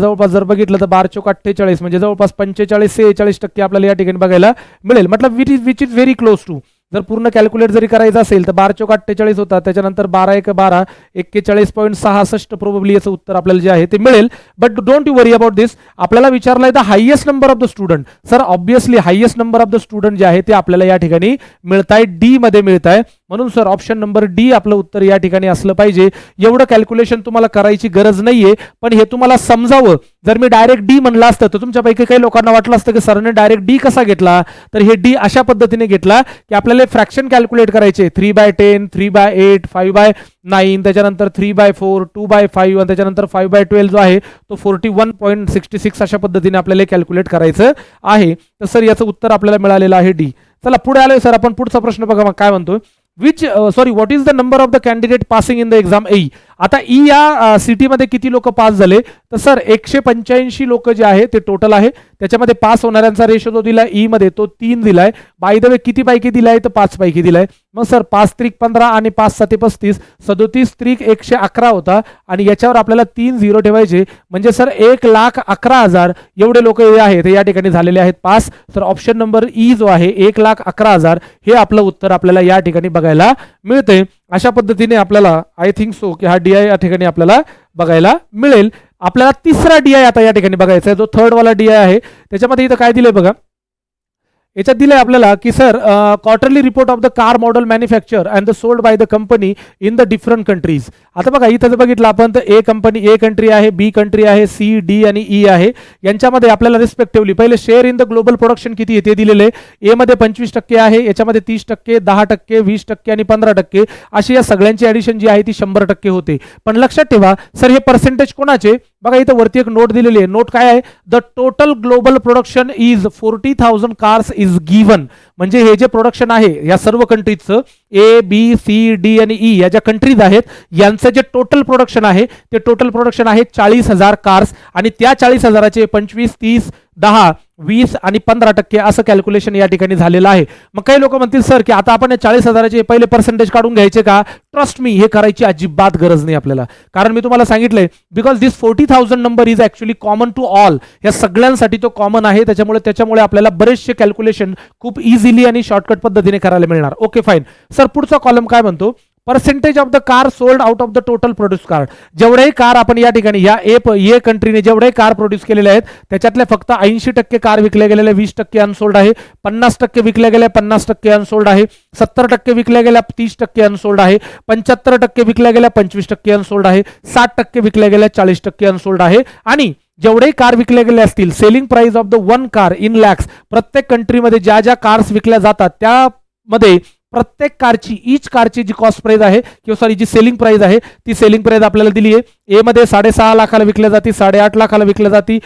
जवळपास जर बघितलं तर 12 चौक 48 म्हणजे जवळपास 45-46% आपल्याला या ठिकाणी बघायला मिळेल. मतलब which is very close to. जर पूर्ण कॅल्क्युलेट जरी करायचं असेल तर 12 चौक 48 होता, त्याच्यानंतर 12 1 12 41.66 प्रोबेबली याचं उत्तर आपल्याला जे आहे ते मिळेल. But don't you worry about this. आपल्याला विचारलंय the highest number of the student. Sir obviously highest number of the student जे आहे ते आपल्याला या ठिकाणी मिळत आहे डी मध्ये मिळत आहे. म्हणून सर ऑप्शन नंबर डी आपलं उत्तर या ठिकाणी असलं पाहिजे. एवढं कॅल्क्युलेशन तुम्हाला करायची गरज नाहीये, पण हे तुम्हाला समजावं. जर मी डायरेक्ट डी म्हणलं असतं तर तुमच्यापैकी काही लोकांना वाटलं असतं की सरने डायरेक्ट डी कसा घेतला, तर हे डी अशा पद्धतीने घेतला की आपल्याला फ्रॅक्शन कॅल्क्युलेट करायचे 3/10, 3/8, 5/9, त्याच्यानंतर 3/4, 2/5 आणि त्याच्यानंतर 5/12 जो आहे तो 41.66 अशा पद्धतीने आपल्याला कॅल्क्युलेट करायचं आहे. तर सर याचं उत्तर आपल्याला मिळालेलं आहे डी. चला पुढे आलोय सर आपण. पुढचा प्रश्न बघा मग काय म्हणतोय. What is the number of the candidate passing in the exam E. आता ई या सिटी मध्ये किती लोक पास झाले, तर सर 185 लोक जे आहे ते टोटल आहे. त्याच्यामध्ये पास होणाऱ्यांचा रेशो जो दिलाय ई मध्ये तो 3 दिलाय. बाय द वे किती पैकी दिलाय, तर 5 पैकी दिलाय. मग सर 5 त्रिक 15 आणि 5 7 35, 37 त्रिक 111 होता आणि याच्यावर आपल्याला 3 0 ठेवायचे, म्हणजे सर 1,11,000 एवढे लोक जे आहेत ते या ठिकाणी झालेले आहेत पास. तर ऑप्शन नंबर ई जो आहे 1,11,000 हे आपलं उत्तर आपल्याला या ठिकाणी बघायला मिळते. अशा पद्धतीने आपल्याला आय थिंक सो की हा डीआय या ठिकाणी आपल्याला बघायला मिळेल. आपल्याला तिसरा डीआय आता या ठिकाणी बघायचा आहे, जो थर्ड वाला डीआय आहे. त्याच्यामध्ये इथं काय दिलंय बघा, याच्यात दिलंय आपल्याला की sir quarterly report of the car model manufacture and the sold by the company in the different countries. आता बघा इथं जर बघितलं आपण तर ए कंट्री आहे, बी कंट्री आहे, सी डी आणि ई आहे. यांच्यामध्ये आपल्याला रिस्पेक्टिव्हली पहिले share in the global production किती आहे ते दिलेले. ए मध्ये 25% आहे, याच्यामध्ये 30%, 10%, 20% आणि 15%, अशी या सगळ्यांची ऍडिशन जी आहे ती 100% होते. पण लक्षात ठेवा सर हे पर्सेंटेज कोणाचे, बघा इथं वरती एक नोट दिलेली आहे. नोट काय आहे, the total global production is 40,000 cars is given. म्हणजे हे जे प्रोडक्शन आहे या सर्व कंट्रीजचं ए बी सी डी आणि ई या ज्या कंट्रीज आहेत यांचं जे टोटल प्रोडक्शन आहे ते टोटल प्रोडक्शन आहे 40,000 कार्स आणि त्या 40,000चे 25, 30, 10, 20 आणि 15% असं कॅल्क्युलेशन या ठिकाणी झालेलं आहे. मग काही लोक म्हणतील सर की आता आपण 40,000चे पहिले पर्सेंटेज काढून घ्यायचे का. ट्रस्ट मी हे करायची अजिबात गरज नाही आपल्याला, कारण मी तुम्हाला सांगितलंय because this 40,000 number is actually common to all. या सगळ्यांसाठी तो कॉमन आहे, त्याच्यामुळे आपल्याला बरेचसे कॅल्क्युलेशन खूप इझिली आणि शॉर्टकट पद्धतीने करायला मिळणार. Okay fine sir. पुढचा कॉलम काय म्हणतो, percentage of the car sold out of the total produce car. जेवढे कार आपण या ठिकाणी या ए कंट्रीने जेवढे कार प्रोड्यूस केलेले आहेत त्याच्यातले फक्त 80% कार विकले गेलेले 20% अनसोल्ड आहे, 50% विकले गेले 50% अनसोल्ड आहे, 70% विकल्या गेल्या 30% अनसोल्ड आहे, 75% विकल्या गेल्या 25% अनसोल्ड आहे, 60% विकल्या गेल्या 40% अनसोल्ड आहे. आणि जेवढे कार विकले गेले असतील, selling price of the one car in lakhs, प्रत्येक कंट्रीमध्ये ज्या ज्या कार्स विकल्या जातात त्यामध्ये प्रत्येक कारची ईच कारची जी कॉस्ट प्राइस आहे किंवा सॉरी जी सेलिंग प्राइस आहे ती सेलिंग प्राइस आपल्याला दिली आहे. ए मध्ये 6.5 लाखाला विकल्या जाते, 8.5 लाखाला विकल्या जाते,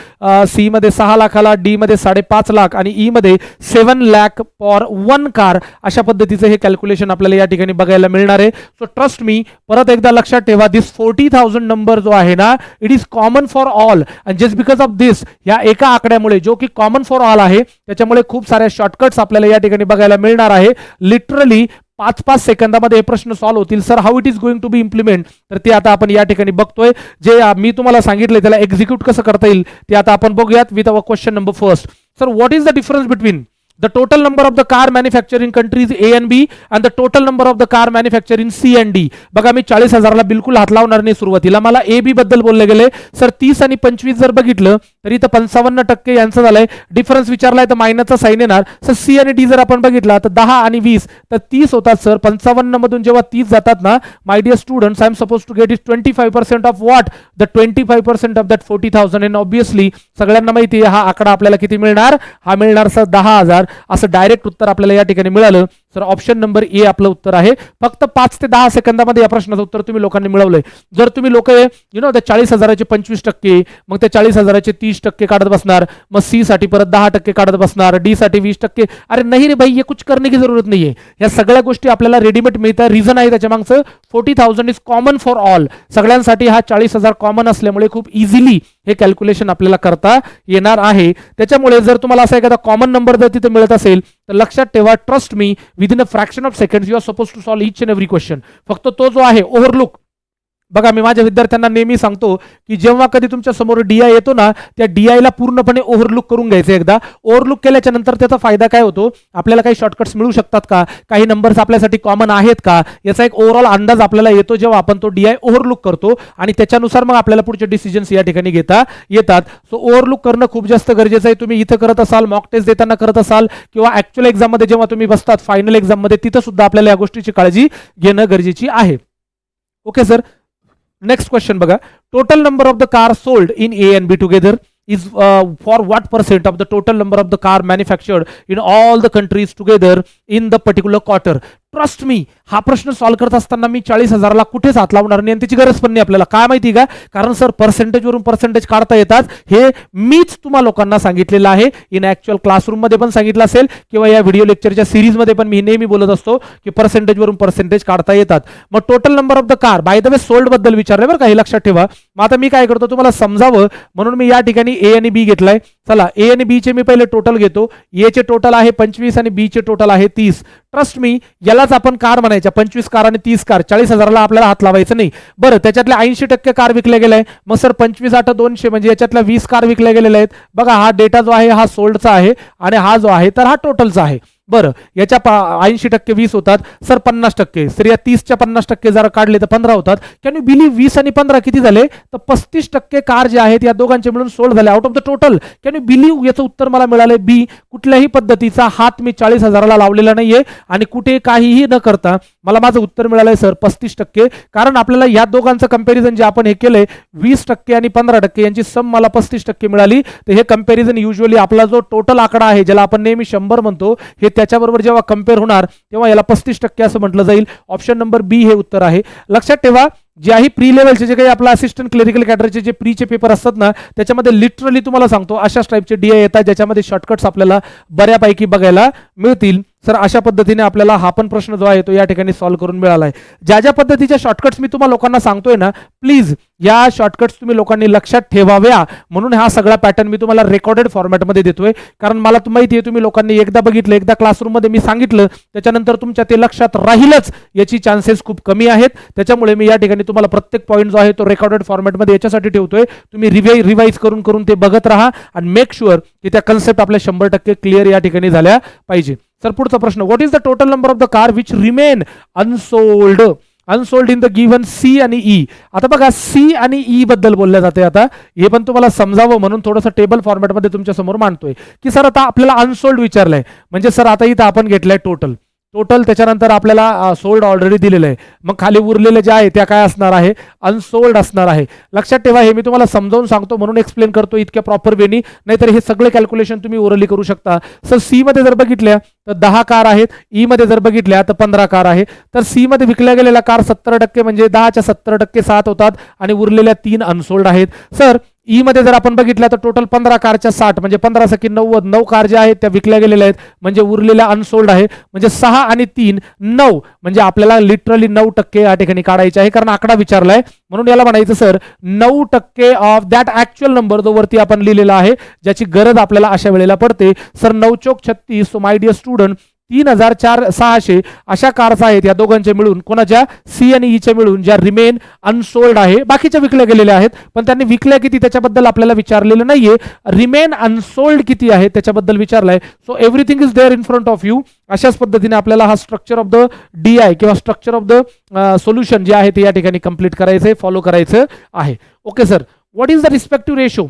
सी मध्ये 6 लाखाला, डी मध्ये 5.5 लाख आणि ई मध्ये 7 लाख फॉर वन कार. अशा पद्धतीचं हे कॅल्क्युलेशन आपल्याला या ठिकाणी बघायला मिळणार आहे. सो ट्रस्ट मी, परत एकदा लक्षात ठेवा, दिस 40,000 नंबर जो आहे ना it is common for all and just because of this, या एका आकड्यामुळे जो की कॉमन फॉर ऑल आहे त्याच्यामुळे खूप साऱ्या शॉर्टकट्स आपल्याला या ठिकाणी बघायला मिळणार आहे. लिटरली 5-5 सेकंदामध्ये हे प्रश्न सॉल्व्ह होतील. Sir how it is going to be implement, तर ते आता आपण या ठिकाणी बघतोय. जे मी तुम्हाला सांगितलंय त्याला एक्झिक्यूट कसं करता येईल ते आता आपण बघूयात with our question number first. Sir what is the difference between the total number of the car manufactured in countries A and B and the total number of the car manufactured in C and D. बघा मी 40,000 ला बिलकुल हात लावणार नाही सुरुवातीला. मला ए बी बद्दल बोलले गेले. सर 30 आणि 25 जर बघितलं तर इथं 55% यांचं झालंय. डिफरन्स विचारलाय तर मायनसचा साइन येणार. सर सी आणि डी जर आपण बघितला तर 10 आणि 20 तर 30 होतात सर. 55 मधून जेव्हा 30 जातात ना my dear students, I am suppose to get is 25% of what, the 25% of that 40,000. And obviously सगळ्यांना माहिती आहे हा आकडा आपल्याला किती मिळणार, हा मिळणार सर 10,000. असं डायरेक्ट उत्तर आपल्याला या ठिकाणी मिळालं. सर ऑप्शन नंबर ए आपलं उत्तर आहे. फक्त 5 ते 10 सेकंदामध्ये या प्रश्नाचं उत्तर तुम्ही लोकांनी मिळवलंय. जर तुम्ही लोक त्या 40,000चे 25%, मग त्या 40,000चे 30% काढत बसणार, मग सी साठी परत 10% काढत बसणार, डी साठी 20%, अरे नाही रे भाई, ये कुछ करने की जरूरत नाहीये. या सगळ्या गोष्टी आपल्याला रेडीमेड मिळतात. रिझन आहे त्याच्या मागचं 40,000 इज कॉमन फॉर ऑल. सगळ्यांसाठी हा 40,000 कॉमन असल्यामुळे खूप इझिली हे कॅल्क्युलेशन आपल्याला करता येणार आहे. त्याच्यामुळे जर तुम्हाला असा एखादा कॉमन नंबर जर तिथे मिळत असेल तर लक्षात ठेवा, trust me, within a fraction of seconds you are suppose to solve each and every question. फक्त तो जो आहे ओव्हरलुक बघा मी माझ्या विद्यार्थ्यांना नेहमी सांगतो की जेव्हा कधी तुमच्या समोर DI येतो ना, त्या DI ला पूर्णपणे ओव्हरलुक करून घ्यायचं एकदा. ओव्हरलुक केल्याच्या नंतर त्याचा फायदा काय होतो, आपल्याला काही शॉर्टकट्स मिळू शकतात का, काही नंबर्स आपल्यासाठी कॉमन आहेत का, याचा एक ओव्हरऑल अंदाज आपल्याला येतो जेव्हा आपण तो DI ओव्हरलुक करतो आणि त्याच्यानुसार मग आपल्याला पुढचे डिसिजन्स या ठिकाणी घेता येतात. सो ओव्हरलुक करणं खूप जास्त गरजेचं आहे. तुम्ही इथं करत असाल, मॉक टेस्ट देताना करत असाल किंवा ऍक्च्युअल एक्झाममध्ये जेव्हा तुम्ही बसतात फायनल एक्झाममध्ये, तिथं सुद्धा आपल्याला या गोष्टीची काळजी घेणं गरजेची आहे. Okay sir. नेक्स्ट क्वेश्चन बघा. Total number of the car sold in A and B together is for what % of the total number of the car manufactured in all the countries together in the particular quarter. Trust me, हा प्रश्न सॉल्व्ह करत असताना मी 40,000ला कुठेच हात लावणार नाही आणि त्याची गरज पण नाही आपल्याला. काय माहिती का, कारण सर पर्सेंटेजवरून पर्सेंटेज काढता येतात हे मीच तुम्हा लोकांना सांगितलेलं आहे. इन ऍक्च्युअल क्लासरूममध्ये पण सांगितलं असेल किंवा या व्हिडिओ लेक्चरच्या सिरीजमध्ये पण मी नेहमी बोलत असतो की पर्सेंटेजवरून पर्सेंटेज काढता येतात. मग total number of the car, by the way sold बद्दल विचारलंय बरं का, हे लक्षात ठेवा. मग आता मी काय करतो तुम्हाला समजावं म्हणून मी या ठिकाणी A आणि B घेतलाय. चला A आणि B चे मी पहिले टोटल घेतो. A चे टोटल आहे 25 आणि B चे टोटल आहे 30. ट्रस्ट मी, यालाच आपण कार म्हणायच्या. 25 कार आणि 30 कार, 40,000ला आपल्याला हात लावायचं नाही. बरं, त्याच्यातल्या 80% कार विकल्या गेल्या. मग सर 25 8 200 म्हणजे याच्यातल्या 20 कार विकल्या गेलेल्या आहेत. बघा हा डेटा जो आहे हा सोल्डचा आहे आणि हा जो आहे तर हा टोटलचा आहे. बरं, याच्या 80% 20 होतात. सर 50%, सर या 30च्या 50% जर काढले तर 15 होतात. कॅन यू बिलीव्ह 20 आणि 15 किती झाले, तर 35% कार जे आहेत या दोघांचे मिळून सोल्ड झाले out of the total. Can you believe, याचं उत्तर मला मिळालंय बी. कुठल्याही पद्धतीचा हात मी 40,000ला लावलेला नाहीये आणि कुठे काहीही न करता मला माझं उत्तर मिळालंय सर 35%. कारण आपल्याला या दोघांचं कंपॅरिझन जे आपण हे केलंय 20% आणि 15% यांची सम मला 35% मिळाली. तर हे कंपॅरिझन युजली आपला जो टोटल आकडा आहे ज्याला आपण नेहमी 100 म्हणतो, हे त्याच्याबरोबर जेव्हा कम्पेअर होणार तेव्हा याला 35% असं म्हटलं जाईल. ऑप्शन नंबर बी हे उत्तर आहे. लक्षात ठेवा, ज्याही प्री लेवलचे जे काही आपला असिस्टंट क्लरिकल कॅडरचे जे प्रीचे पेपर असतात ना, त्याच्यामध्ये लिटरली तुम्हाला सांगतो अशा टाईपचे DI येतात ज्याच्यामध्ये शॉर्टकट्स आपल्याला बऱ्यापैकी बघायला मिळतील. सर अशा पद्धतीने आपल्याला हा पण प्रश्न जो आहे तो या ठिकाणी सॉल्व्ह करून मिळाला आहे. ज्या पद्धतीच्या शॉर्टकट्स मी तुम्हाला लोकांना सांगतोय ना, प्लीज या शॉर्टकट्स तुम्ही लोकांनी लक्षात ठेवाव्या म्हणून हा सगळा पॅटर्न मी तुम्हाला रेकॉर्डेड फॉर्मॅटमध्ये देतोय. कारण मला माहिती आहे तुम्ही लोकांनी एकदा बघितलं, एकदा क्लासरूममध्ये मी सांगितलं, त्याच्यानंतर तुमच्या ते लक्षात राहीलच याची चान्सेस खूप कमी आहेत. त्याच्यामुळे मी या ठिकाणी तुम्हाला प्रत्येक पॉईंट जो आहे तो रेकॉर्डेड फॉर्मॅटमध्ये याच्यासाठी ठेवतोय. तुम्ही रिवाइज करून ते बघत राहा आणि मेक शुअर की त्या कन्सेप्ट आपल्या 100% क्लिअर या ठिकाणी झाल्या पाहिजे. सर पुढचा प्रश्न, what is the total number of the car which remain unsold in the given C आणि E. आता बघा C आणि E बद्दल बोलल्या जाते. आता हे पण तुम्हाला समजावं म्हणून थोडंसं टेबल फॉर्मॅटमध्ये तुमच्या समोर मांडतोय की सर आता आपल्याला अनसोल्ड विचारलंय म्हणजे सर आता इथं आपण घेतलंय टोटल त्याच्यानंतर आपल्याला सोल्ड ऑलरेडी दिलेलं आहे. मग खाली उरलेले जे आहे त्या काय असणार आहे, अनसोल्ड असणार आहे. लक्षात ठेवा, हे मी तुम्हाला समजावून सांगतो म्हणून एक्सप्लेन करतो इतक्या प्रॉपर वेनी, नाहीतर हे सगळे कॅल्क्युलेशन तुम्ही ओरली करू शकता. सर C मध्ये जर बघितल्या तर 10 कार आहेत, E मध्ये जर बघितल्या तर 15 कार आहे. तर C मध्ये विकल्या गेलेल्या कार 70% म्हणजे 10च्या 70% 7 होतात आणि उरलेल्या 3 अनसोल्ड आहेत. सर E मध्ये जर आपण बघितलं तर टोटल 15 कारच्या 60 म्हणजे 15 सकी 90, 9 कार ज्या आहेत त्या विकल्या गेलेल्या आहेत म्हणजे उरलेल्या अनसोल्ड आहे. म्हणजे 6 आणि 3 9 म्हणजे आपल्याला लिटरली 9% या ठिकाणी काढायचे आहे कारण आकडा विचारलाय म्हणून याला म्हणायचं sir 9% of that actual number जो वरती आपण लिहिलेला आहे ज्याची गरज आपल्याला अशा वेळेला पडते. सर 9 चौक 36. सो माय डिअर स्टुडंट 3,600 अशा कार्स आहेत या दोघांचे मिळून, कोणाच्या C आणि E चे मिळून, ज्या रिमेन अनसोल्ड आहे. बाकीच्या विकल्या गेलेल्या आहेत पण त्यांनी विकल्या किती त्याच्याबद्दल आपल्याला विचारलेलं नाहीये. रिमेन अनसोल्ड किती आहे त्याच्याबद्दल विचारलंय. So everything is there in front of you. अशाच पद्धतीने आपल्याला हा स्ट्रक्चर ऑफ द DI किंवा स्ट्रक्चर ऑफ द सोल्युशन जे आहे ते या ठिकाणी कंप्लीट करायचं, फॉलो करायचं आहे. Okay sir, what is the respective ratio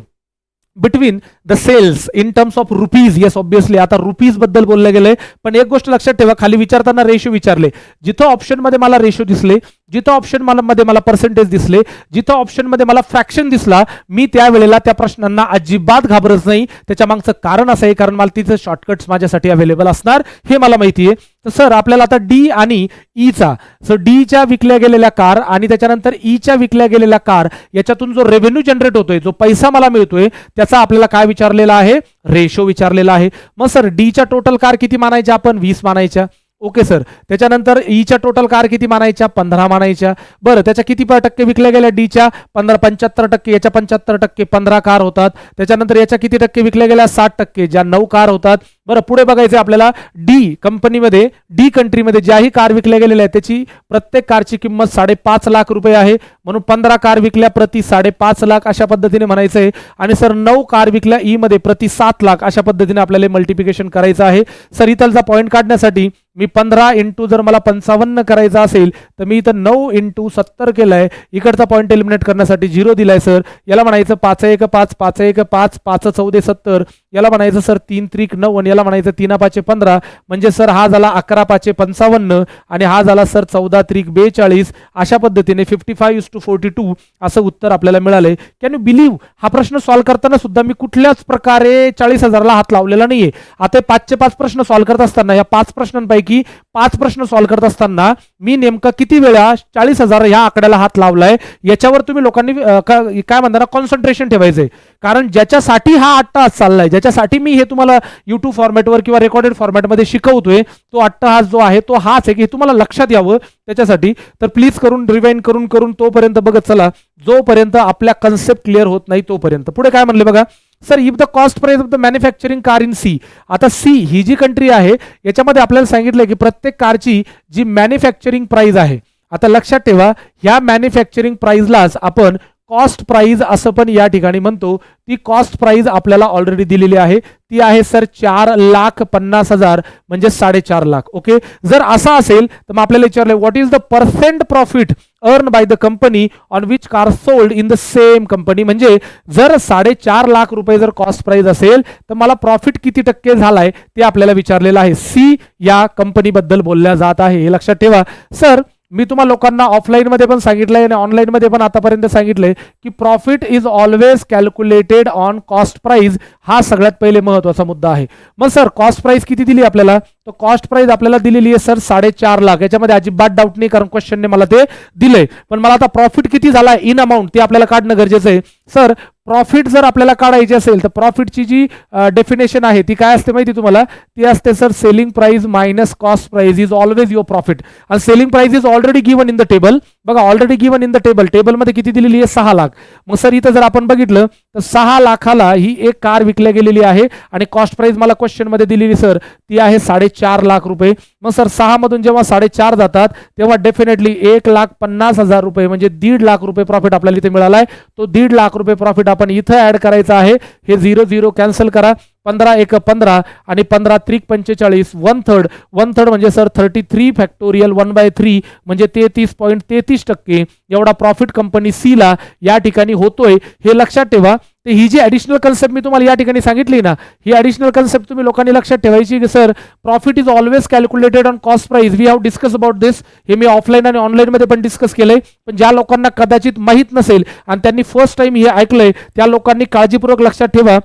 between the sales in terms of rupees. Yes obviously आता रुपीज बद्दल बोललं गेलंय पण एक गोष्ट लक्षात ठेवा, खाली विचारताना रेशो विचारले. जिथं ऑप्शन मध्ये मला रेशो दिसले, जिथं ऑप्शन मध्ये मला पर्सेंटेज दिसले, जिथं ऑप्शन मध्ये मला फ्रॅक्शन दिसला, मी त्यावेळेला त्या प्रश्नांना अजिबात घाबरत नाही. त्याच्या मागचं कारण असं आहे कारण मला तिथे शॉर्टकट्स माझ्यासाठी अवेलेबल असणार हे मला माहिती आहे. तर सर आपल्याला आता D आणि E चा, सो D च्या विकल्या गेलेल्या कार आणि त्याच्यानंतर E च्या विकल्या गेलेल्या कार याच्यातून जो रेव्हेन्यू जनरेट होतोय, जो पैसा मला मिळतोय त्याचा आपल्याला काय विचारलेला आहे, रेशो विचारलेला आहे. मग सर D च्या टोटल कार किती मानायच्या आपण, 20 मानायच्या. ओके सर, त्याच्यानंतर E च्या टोटल कार किती मानायच्या, 15 मानायच्या. बरं, त्याच्या किती टक्के विकल्या गेल्या D च्या, 75%, याच्या 75% 15 कार होतात. त्याच्यानंतर याच्या किती टक्के विकल्या गेल्या, 60%, ज्या 9 कार होतात. बरं, पुढे बघायचं आपल्याला डी कंपनीमध्ये, डी कंट्रीमध्ये ज्याही कार विकल्या गेलेल्या आहेत त्याची प्रत्येक कारची किंमत 5.5 लाख रुपये आहे, म्हणून 15 कार विकल्या प्रति 5.5 लाख अशा पद्धतीने म्हणायचं आहे. आणि सर 9 कार विकल्या ई मध्ये प्रति 7 लाख अशा पद्धतीने आपल्याला मल्टिप्लिकेशन करायचं आहे. सर इथलचा पॉईंट काढण्यासाठी मी 15 इंटू जर मला 55 करायचा असेल तर मी इथं 9 इंटू 70 केलाय. इकडचा पॉईंट एलिमिनेट करण्यासाठी 0 दिलाय सर. याला म्हणायचं 5 1 5 5 1 5 5 14 70. याला म्हणायचं सर 3 3 9 आणि याला म्हणायचं 3 5 15. म्हणजे सर हा झाला 11 5 55 आणि हा झाला सर 14 3 42. अशा पद्धतीने 55:42 असं उत्तर आपल्याला मिळालंय. कॅन यू बिलीव्ह, हा प्रश्न सॉल्व्ह करताना सुद्धा मी कुठल्याच प्रकारे 40,000ला हात लावलेला नाहीये. आता 5चे 5 प्रश्न सॉल्व्ह करत असताना या 5 प्रश्नांपैकी 5 प्रश्न सॉल्व्ह करत असताना मी नेमका किती वेळा 40,000 ह्या आकड्याला हात लावलाय याच्यावर तुम्ही लोकांनी काय म्हणता ना कॉन्सन्ट्रेशन ठेवायचंय. कारण ज्याच्यासाठी हा 8 तास चाललाय, ज्याच्यासाठी मी हे तुम्हाला युट्यूब फॉर्मॅटवर किंवा रेकॉर्डेड फॉर्मॅटमध्ये शिकवतोय, तो 8 तास जो आहे तो हाच आहे की तुम्हाला लक्षात यावं त्याच्यासाठी. तर प्लीज करून रिवाइंड करून तोपर्यंत बघत चला जोपर्यंत आपल्या कन्सेप्ट क्लिअर होत नाही तोपर्यंत. पुढे काय म्हणले बघा, sir if the cost price of the manufacturing car in C. आता सी ही जी कंट्री आहे याच्यामध्ये आपल्याला सांगितलं की प्रत्येक कारची जी मॅन्युफॅक्चरिंग प्राइस आहे, आता लक्षात ठेवा ह्या मॅन्युफॅक्चरिंग प्राइसलाच आपण कॉस्ट प्राइस असं पण या ठिकाणी म्हणतो. ती कॉस्ट प्राइस आपल्याला ऑलरेडी दिलेली आहे, ती आहे सर 4,50,000 म्हणजे 4.5 लाख. ओके, जर असं असेल तर मग आपल्याला विचारलं what is the percent profit earn by the company on which car sold in the same company. म्हणजे जर 4.5 लाख रुपये जर कॉस्ट प्राइस असेल तर मला प्रॉफिट किती टक्के झालाय ते आपल्याला विचारलेलं आहे. सी या कंपनीबद्दल बोलल्या जात आहे, हे लक्षात ठेवा. सर मी तुम्हाला लोकांना ऑफलाईन मध्ये पण सांगितलंय आणि ऑनलाईन मध्ये पण आतापर्यंत सांगितलंय की profit is always calculated on cost price. हा सगळ्यात पहिले महत्वाचा मुद्दा आहे. मग सर कॉस्ट प्राइस किती दिली आपल्याला, तर कॉस्ट प्राइस आपल्याला दिलेली आहे सर 4.5 लाख. याच्यामध्ये अजिबात डाऊट नाही कारण क्वेश्चनने मला ते दिलंय. पण मला आता प्रॉफिट किती झाला इन अमाऊंट ते आपल्याला काढणं गरजेचं आहे. सर प्रॉफिट जर आपल्याला काढायची असेल तर प्रॉफिटची जी डेफिनेशन आहे ती काय असते माहिती तुम्हाला, ती असते sir selling price minus cost price is always your profit. आणि selling price is already given in the table. बघा already given in the table, टेबलमध्ये किती दिलेली आहे 6 लाख. मग सर इथं जर आपण बघितलं तर 6 लाखाला ही एक कार विकल्या गेलेली आहे आणि कॉस्ट प्राइस मला क्वेश्चन मध्ये दिलेली सर ती आहे 4.5 लाख रुपये. मग सर 6 मधून जेव्हा 4.5 जातात तेव्हा डेफिनेटली 1,50,000 रुपये म्हणजे 1.5 लाख रुपये प्रॉफिट आपल्याला इथे मिळालाय. तो 1.5 लाख रुपये प्रॉफिट आपण इथं ऍड करायचा आहे. हे 0 0 कॅन्सल करा. 15 1 15 आणि 15 3 45 1/3 म्हणजे सर 33 फॅक्टोरियल 1/3 म्हणजे 33.33% एवढा प्रॉफिट कंपनी सी ला या ठिकाणी होतोय. हे लक्षात ठेवा. तर ही जी ऍडिशनल कन्सेप्ट मी तुम्हाला या ठिकाणी सांगितली ना, ही ऍडिशनल कन्सेप्ट तुम्ही लोकांनी लक्षात ठेवायची की sir profit is always calculated on cost price. We have discuss about this. हे मी ऑफलाईन आणि ऑनलाईन मध्ये पण डिस्कस केलंय. पण ज्या लोकांना कदाचित माहित नसेल आणि त्यांनी फर्स्ट टाइम हे ऐकलंय त्या लोकांनी काळजीपूर्वक लक्षात ठेवा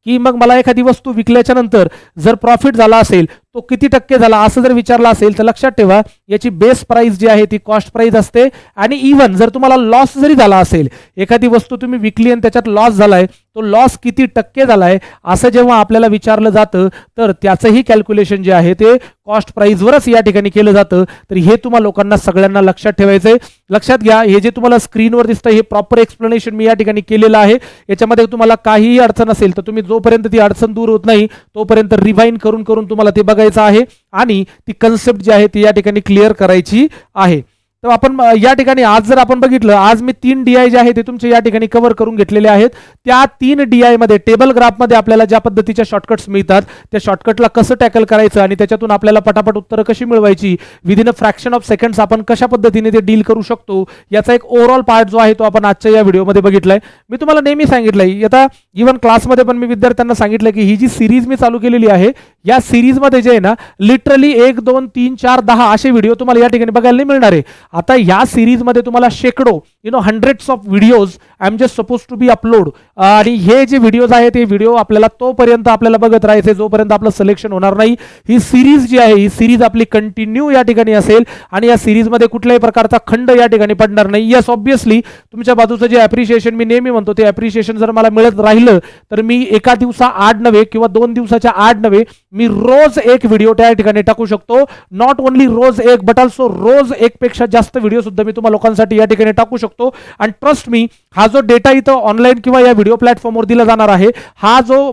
की मग मला एखादी वस्तू विकल्याच्या नंतर जर प्रॉफिट झाला असेल तो किती टक्के झाला असं जर विचारला असेल तर लक्षात ठेवा याची बेस प्राइस जी आहे ती कॉस्ट प्राइस असते. आणि इव्हन जर तुम्हाला लॉस जरी झाला असेल, एखादी वस्तू तुम्ही विकली आणि त्याच्यात लॉस झालाय, तो लॉस किती टक्के झालाय असं जेव्हा आपल्याला विचारलं जातं तर त्याचंही कॅल्क्युलेशन जे आहे ते कॉस्ट प्राइसवरच या ठिकाणी केलं जातं. तर हे तुम्हाला लोकांना सगळ्यांना लक्षात ठेवायचंय. लक्षात घ्या, हे जे तुम्हाला स्क्रीनवर दिसतं हे प्रॉपर एक्सप्लेनेशन मी या ठिकाणी केलेलं आहे. याच्यामध्ये तुम्हाला काहीही अडचण असेल तर तुम्ही जोपर्यंत ती अडचण दूर होत नाही तोपर्यंत रिवाइंड करून तुम्हाला ते बघायचं आहे आणि ती कन्सेप्ट जी आहे ती या ठिकाणी क्लिअर करायची आहे. तर आपण या ठिकाणी आज जर आपण बघितलं, आज मी 3 DI जे आहे ते तुमचे या ठिकाणी कव्हर करून घेतलेले आहेत. त्या 3 DI मध्ये टेबल ग्राफमध्ये आपल्याला ज्या पद्धतीच्या शॉर्टकट्स मिळतात त्या शॉर्टकटला कसं टॅकल करायचं आणि त्याच्यातून आपल्याला पटापट उत्तरं कशी मिळवायची within a fraction of seconds आपण कशा पद्धतीने ते डील करू शकतो याचा एक ओव्हरऑल पार्ट जो आहे तो आपण आजच्या या व्हिडिओमध्ये बघितलाय. मी तुम्हाला नेहमी सांगितलंय, आता इव्हन क्लासमध्ये पण मी विद्यार्थ्यांना सांगितलं की ही जी सिरीज मी चालू केलेली आहे या सिरीजमध्ये जे आहे ना लिटरली 1 2 3 4 10 असे व्हिडिओ तुम्हाला या ठिकाणी बघायला नाही मिळणार आहे. आता या सिरीज मध्ये तुम्हाला शेकडो hundreds of videos I am just suppose to be upload. आणि हे जे व्हिडिओज आहेत ते व्हिडिओ आपल्याला तोपर्यंत आपल्याला बघत राहायचे जोपर्यंत आपलं सिलेक्शन होणार नाही. ही सिरीज जी आहे ही सिरीज आपली कंटिन्यू या ठिकाणी असेल आणि या सिरीज मध्ये कुठल्याही प्रकारचा खंड या ठिकाणी पडणार नाही. यस ऑब्विसली तुमच्या बाजूचं जे अप्रिशिएशन मी नेहमी म्हणतो ते अप्रिशिएशन जर मला मिळत राहिलं तर मी एका दिवसा आड नव्हे किंवा 2 दिवसाच्या आड नव्हे मी रोज एक व्हिडिओ त्या ठिकाणी टाकू शकतो. नॉट ओनली रोज एक बट ऑल्सो रोज एक पेक्षा जास्त व्हिडिओ सुद्धा मी तुम्हाला लोकांसाठी या ठिकाणी टाकू शकतो. आणि ट्रस्ट मी हा जो डेटा इथं ऑनलाईन किंवा या व्हिडिओ प्लॅटफॉर्मवर दिला जाणार आहे, हा जो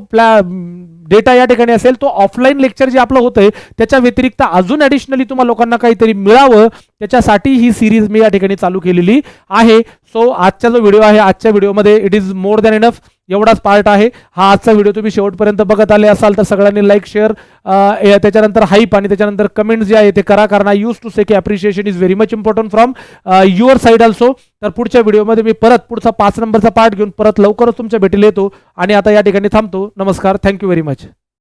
डेटा या ठिकाणी असेल तो ऑफलाईन लेक्चर जे आपलं होतंय त्याच्या व्यतिरिक्त अजून ॲडिशनली तुम्हाला लोकांना काहीतरी मिळावं त्याच्यासाठी ही सिरीज मी या ठिकाणी चालू केलेली आहे. सो आजचा जो व्हिडिओ आहे आजच्या व्हिडिओमध्ये it is more than enough, एवढाच पार्ट आहे. हा आजचा व्हिडिओ तुम्ही शेवटपर्यंत बघत आले असाल तर सगळ्यांनी लाईक शेअर त्याच्यानंतर हाईप आणि त्याच्यानंतर कमेंट जे आहे ते करा, कारण आय यूज टू से की appreciation is very much important from your side also. तर पुढच्या व्हिडिओमध्ये मी परत पुढचा 5 नंबरचा पार्ट घेऊन परत लवकरच तुमच्या भेटीला येतो आणि आता या ठिकाणी थांबतो. नमस्कार, थँक्यू व्हेरी मच.